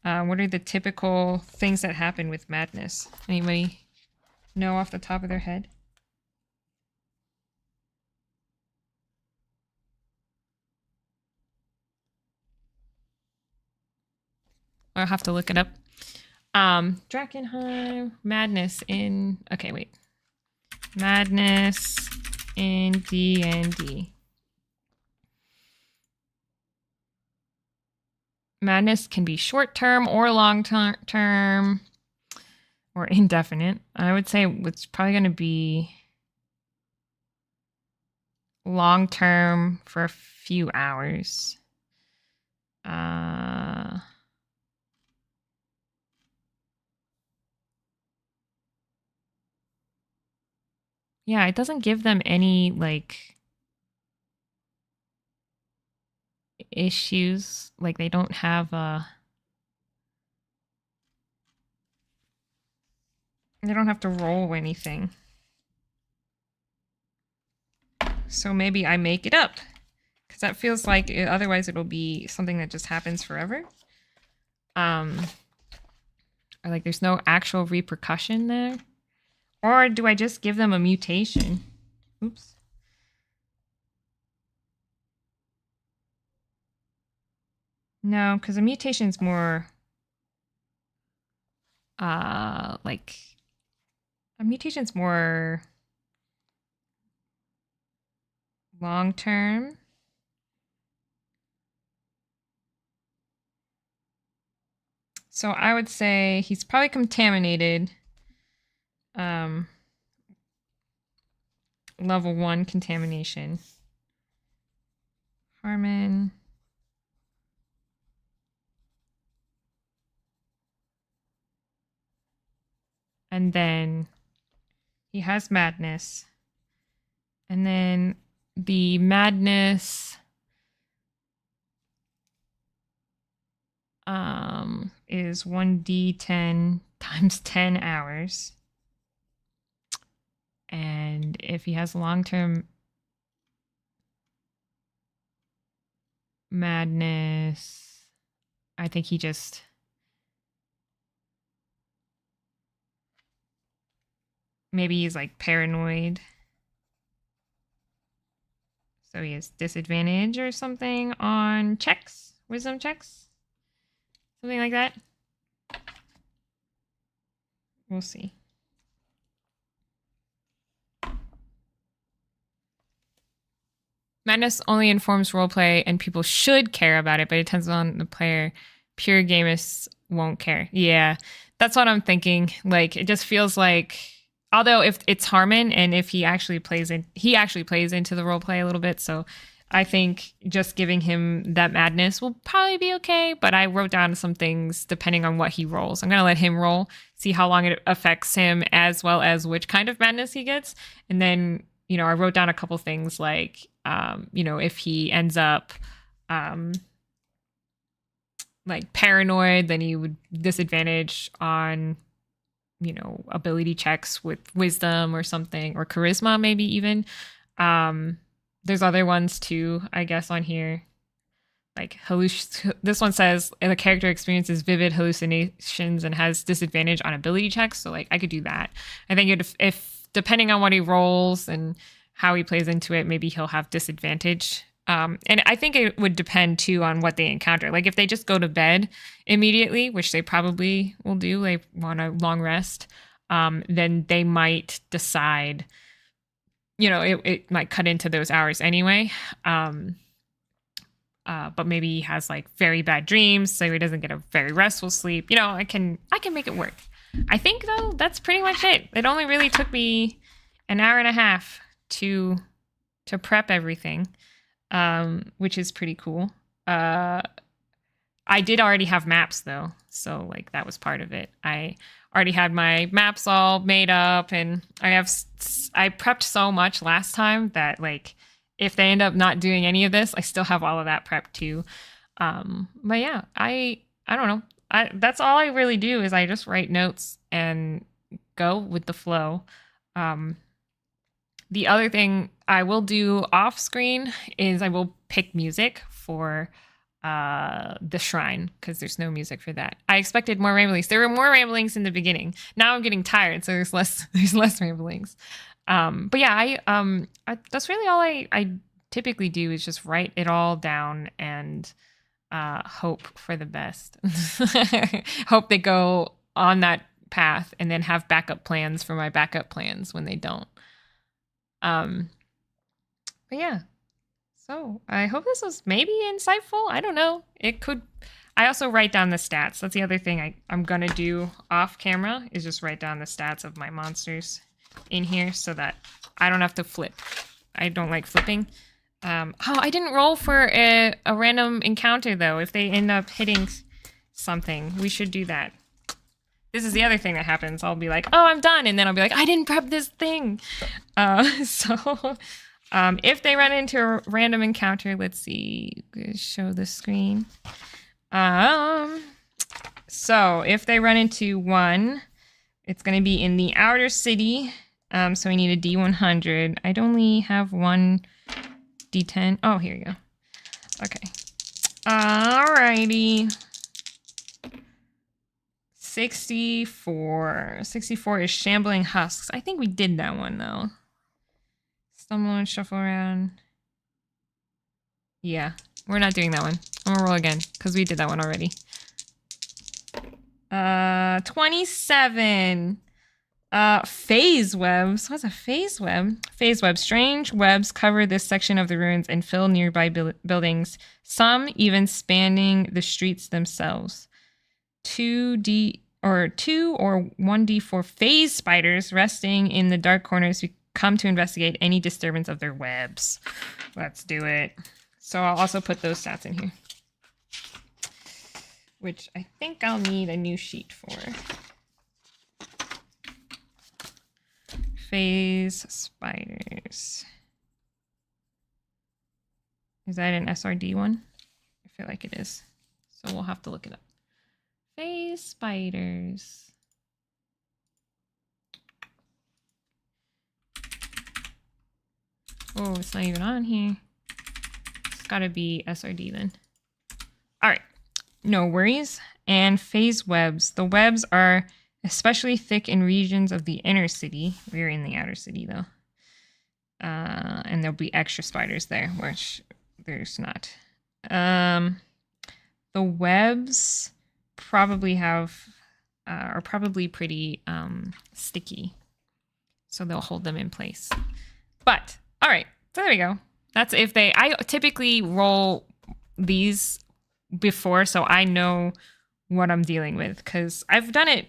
What are the typical things that happen with Madness? Anybody know off the top of their head? I'll have to look it up. Drakkenheim, Madness in... Okay, wait. Madness in D&D. Madness can be short-term or long-term or indefinite. I would say it's probably going to be long-term for a few hours. Yeah, it doesn't give them any, like, issues. Like, they don't have they don't have to roll anything. So maybe I make it up. Because that feels like, otherwise it'll be something that just happens forever. Or like there's no actual repercussion there. Or do I just give them a mutation? Oops. No, because a mutation's more... like... A mutation's more... long-term. So I would say he's probably contaminated. Level 1 contamination. Harmon. And then he has madness. And then the madness is 1d10 times 10 hours. And if he has long-term madness, I think he just... Maybe he's like paranoid. So he has disadvantage or something on checks, wisdom checks, something like that. We'll see. Madness only informs roleplay and people should care about it, but it depends on the player. Pure gamists won't care. Yeah, that's what I'm thinking. Like, it just feels like, although if it's Harmon and if he actually plays into the roleplay a little bit, so I think just giving him that madness will probably be okay, but I wrote down some things depending on what he rolls. I'm going to let him roll, see how long it affects him as well as which kind of madness he gets. And then, you know, I wrote down a couple things like, you know, if he ends up like paranoid, then he would disadvantage on, you know, ability checks with wisdom or something, or charisma maybe even. There's other ones too, I guess, on here. Like this one says the character experiences vivid hallucinations and has disadvantage on ability checks. So like I could do that. I think if depending on what he rolls and how he plays into it, maybe he'll have disadvantage. And I think it would depend too on what they encounter. Like if they just go to bed immediately, which they probably will do, they want a long rest, then they might decide you know, it might cut into those hours anyway. But maybe he has like very bad dreams, so he doesn't get a very restful sleep. You know, I can make it work. I think though that's pretty much it. It only really took me an hour and a half to prep everything, which is pretty cool. I did already have maps though, so like that was part of it. I already had my maps all made up, and I prepped so much last time that like if they end up not doing any of this, I still have all of that prepped too. But yeah, I don't know. That's all I really do is I just write notes and go with the flow. The other thing I will do off screen is I will pick music for the shrine, because there's no music for that. I expected more ramblings. There were more ramblings in the beginning. Now I'm getting tired, so there's less ramblings. But yeah, that's really all I typically do is just write it all down and hope for the best. Hope they go on that path, and then have backup plans for my backup plans when they don't. But yeah. So I hope this was maybe insightful. I don't know. It could. I also write down the stats. That's the other thing I'm going to do off camera is just write down the stats of my monsters in here so that I don't have to flip. I don't like flipping. Oh, I didn't roll for a random encounter though. If they end up hitting something, we should do that. This is the other thing that happens. I'll be like, oh, I'm done. And then I'll be like, I didn't prep this thing. If they run into a random encounter, let's see, show the screen. So if they run into one, it's going to be in the outer city. So we need a D100. I'd only have one D10. Oh, here you go. Okay. Alrighty. 64. 64 is Shambling Husks. I think we did that one, though. Stumble and shuffle around. Yeah, we're not doing that one. I'm gonna roll again, because we did that one already. 27. Phase webs. What's a phase web? Phase webs. Strange webs cover this section of the ruins and fill nearby buildings, some even spanning the streets themselves. 2 or 1d4 phase spiders resting in the dark corners who come to investigate any disturbance of their webs. Let's do it. So I'll also put those stats in here, which I think I'll need a new sheet for. Phase spiders. Is that an SRD one? I feel like it is. So we'll have to look it up. Phase spiders. Oh, it's not even on here. It's gotta be SRD then. All right, no worries. And phase webs. The webs are especially thick in regions of the inner city. We're in the outer city though. And there'll be extra spiders there, which there's not. The webs probably are probably pretty sticky, so they'll hold them in place. But all right, so there we go. That's if they. I typically roll these before, so I know what I'm dealing with, because I've done it.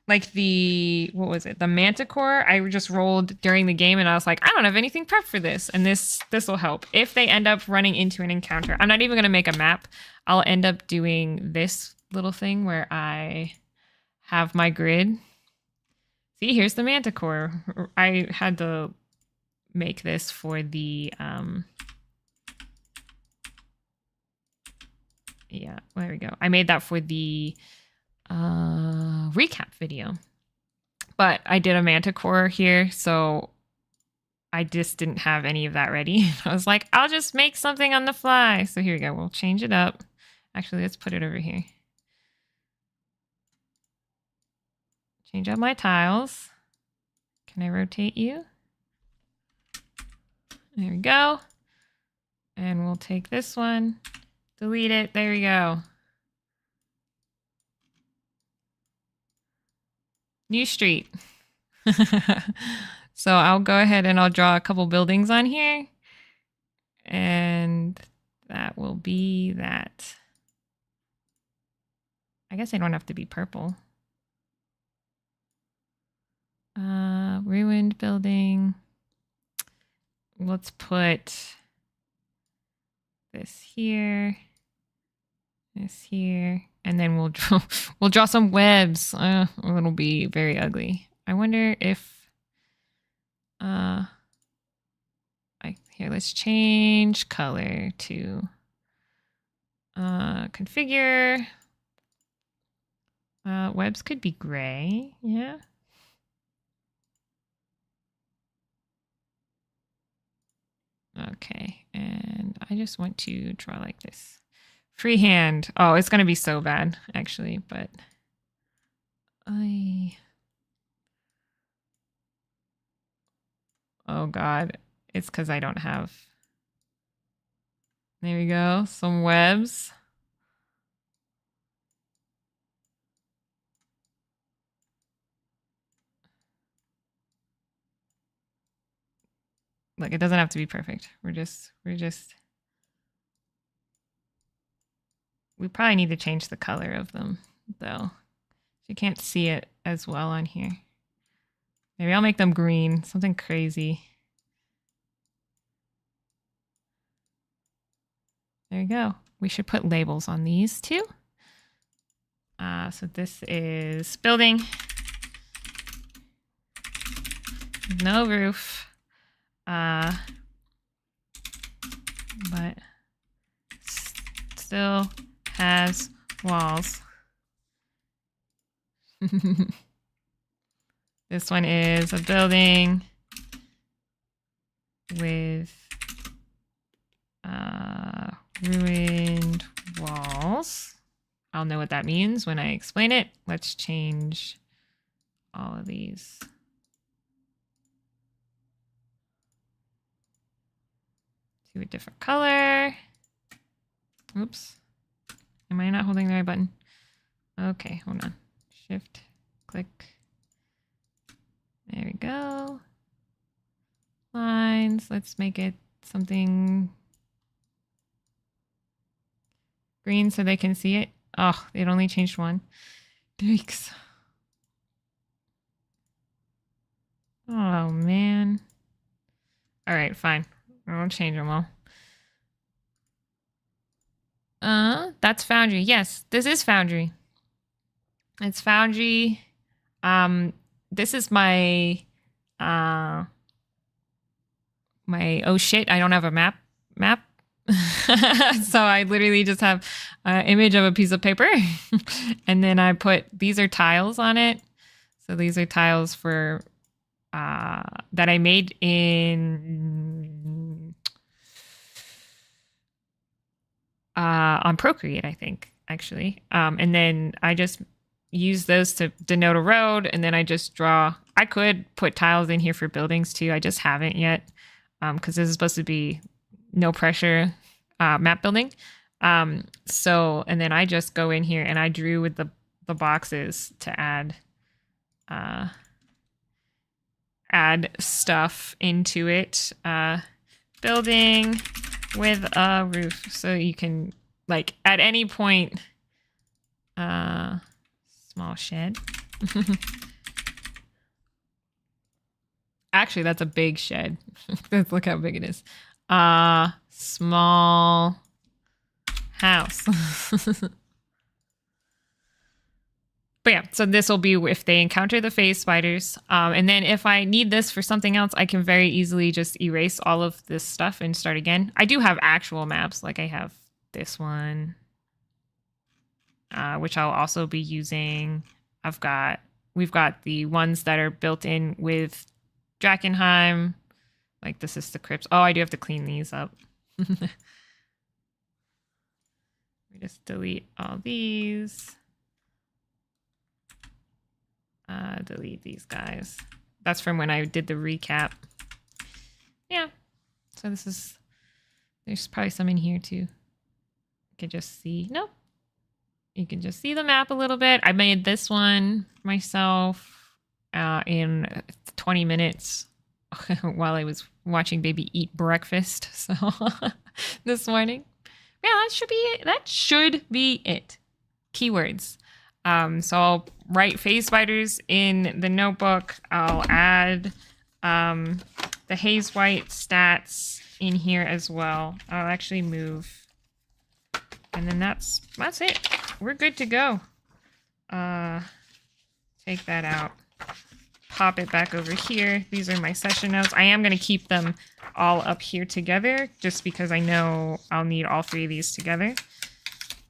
Like the, what was it? The Manticore, I just rolled during the game and I was like, I don't have anything prepped for this. And this will help. If they end up running into an encounter, I'm not even going to make a map. I'll end up doing this little thing where I have my grid. See, here's the Manticore. I had to make this for the, yeah, there we go. I made that for the recap video, but I did a Manticore here, so I just didn't have any of that ready. I was like, I'll just make something on the fly. So here we go. We'll change it up. Actually, let's put it over here. Change up my tiles. Can I rotate you? There we go. And we'll take this one, delete it. There we go. New street. So I'll go ahead and I'll draw a couple buildings on here. And that will be that. I guess they don't have to be purple. Ruined building. Let's put this here, this here, and then we'll draw some webs. It'll be very ugly. I wonder if here, let's change color to configure. Webs could be gray, yeah. Okay, and I just want to draw like this. Freehand. Oh, it's gonna be so bad, actually, but oh God, it's because I don't have. There we go, some webs. Look, it doesn't have to be perfect. We probably need to change the color of them, though. You can't see it as well on here. Maybe I'll make them green, something crazy. There you go. We should put labels on these too. So this is building. No roof. But still has walls. This one is a building with ruined walls. I'll know what that means when I explain it. Let's change all of these. To a different color. Oops. Am I not holding the right button? Okay, hold on. Shift, click. There we go. Lines. Let's make it something green so they can see it. Oh, it only changed one. Yikes. Oh, man. All right, fine. I won't change them all. That's Foundry. Yes, this is Foundry. It's Foundry. This is my oh shit, I don't have a map. So I literally just have an image of a piece of paper and then I put, these are tiles on it. So these are tiles for that I made in on Procreate, I think, actually. And then I just use those to denote a road, and then I just draw. I could put tiles in here for buildings too. I just haven't yet, because this is supposed to be no pressure map building. So, and then I just go in here and I drew with the boxes to add stuff into it. Building with a roof, so you can, like, at any point, small shed. Actually, that's a big shed. Look how big it is. Small house. But yeah, so this will be if they encounter the phase spiders. And then if I need this for something else, I can very easily just erase all of this stuff and start again. I do have actual maps, like I have this one, which I'll also be using. We've got the ones that are built in with Drakkenheim. Like this is the crypts. Oh, I do have to clean these up. We just delete all these. Delete these guys. That's from when I did the recap. Yeah. So this is, there's probably some in here too. You can just see, nope. You can just see the map a little bit. I made this one myself in 20 minutes. while I was watching baby eat breakfast. So this morning. Yeah, that should be it. That should be it. Keywords. So I'll write phase spiders in the notebook. I'll add the haze white stats in here as well. I'll actually move. And then that's it. We're good to go. Take that out. Pop it back over here. These are my session notes. I am going to keep them all up here together just because I know I'll need all three of these together.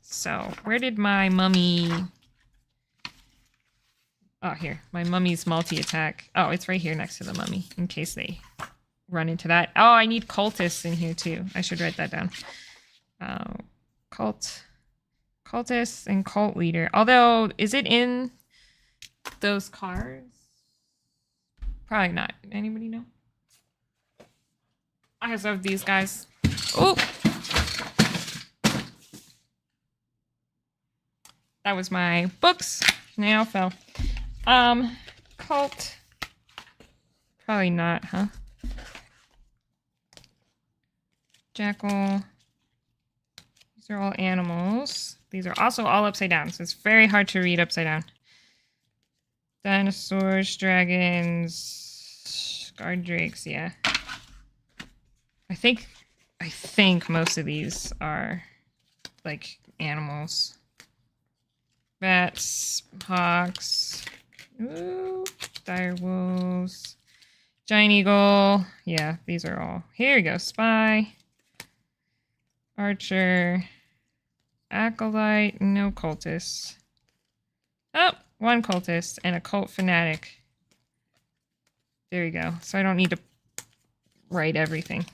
So where did my mummy... Oh, here. My mummy's multi-attack. Oh, it's right here next to the mummy in case they run into that. Oh, I need cultists in here too. I should write that down. Cultists and cult leader. Although, is it in those cards? Probably not. Anybody know? I just have these guys. Oh! That was my books. Now fell. Cult. Probably not, huh? Jackal. These are all animals. These are also all upside down, so it's very hard to read upside down. Dinosaurs, dragons, guard drakes, yeah. I think most of these are like animals. Bats, hawks, ooh, dire wolves, giant eagle. Yeah, these are all. Here we go. Spy, archer, acolyte, no cultists. Oh, one cultist and a cult fanatic. There we go. So I don't need to write everything.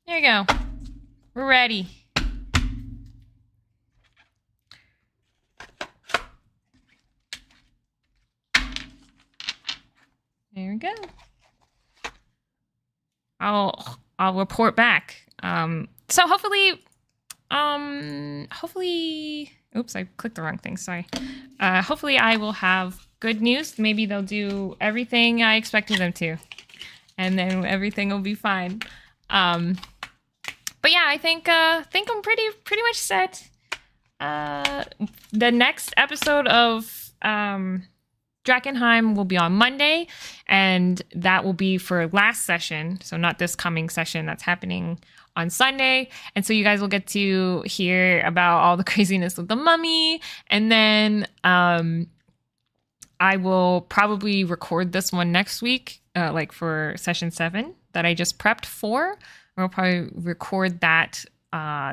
There you go. We're ready. There we go. I'll report back. So hopefully, oops, I clicked the wrong thing. Sorry. Hopefully I will have good news. Maybe they'll do everything I expected them to, and then everything will be fine. But yeah, I think I'm pretty much set. The next episode of Drakkenheim will be on Monday, and that will be for last session. So not this coming session that's happening on Sunday. And so you guys will get to hear about all the craziness with the mummy. And then I will probably record this one next week, like for session 7 that I just prepped for. I'll probably record that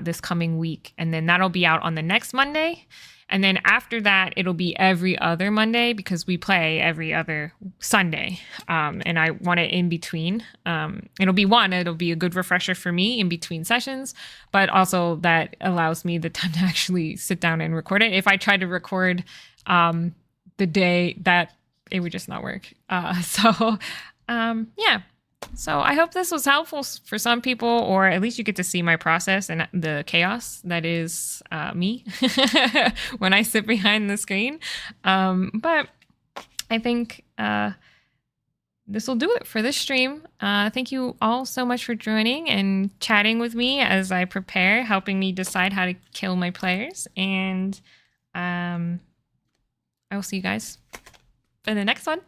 this coming week. And then that'll be out on the next Monday. And then after that, it'll be every other Monday because we play every other Sunday. And I want it in between. It'll be a good refresher for me in between sessions, but also that allows me the time to actually sit down and record it. If I try to record the day, that it would just not work. Yeah. So I hope this was helpful for some people, or at least you get to see my process and the chaos that is me when I sit behind the screen. But I think this will do it for this stream. Thank you all so much for joining and chatting with me as I prepare, helping me decide how to kill my players. And I will see you guys in the next one.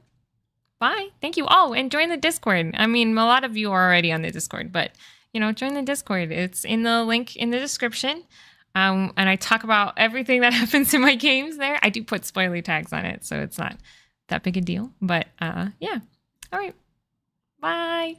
Bye. Thank you. Oh, and join the Discord. I mean, a lot of you are already on the Discord, but, join the Discord. It's in the link in the description. And I talk about everything that happens in my games there. I do put spoiler tags on it, so it's not that big a deal. But, yeah. All right. Bye.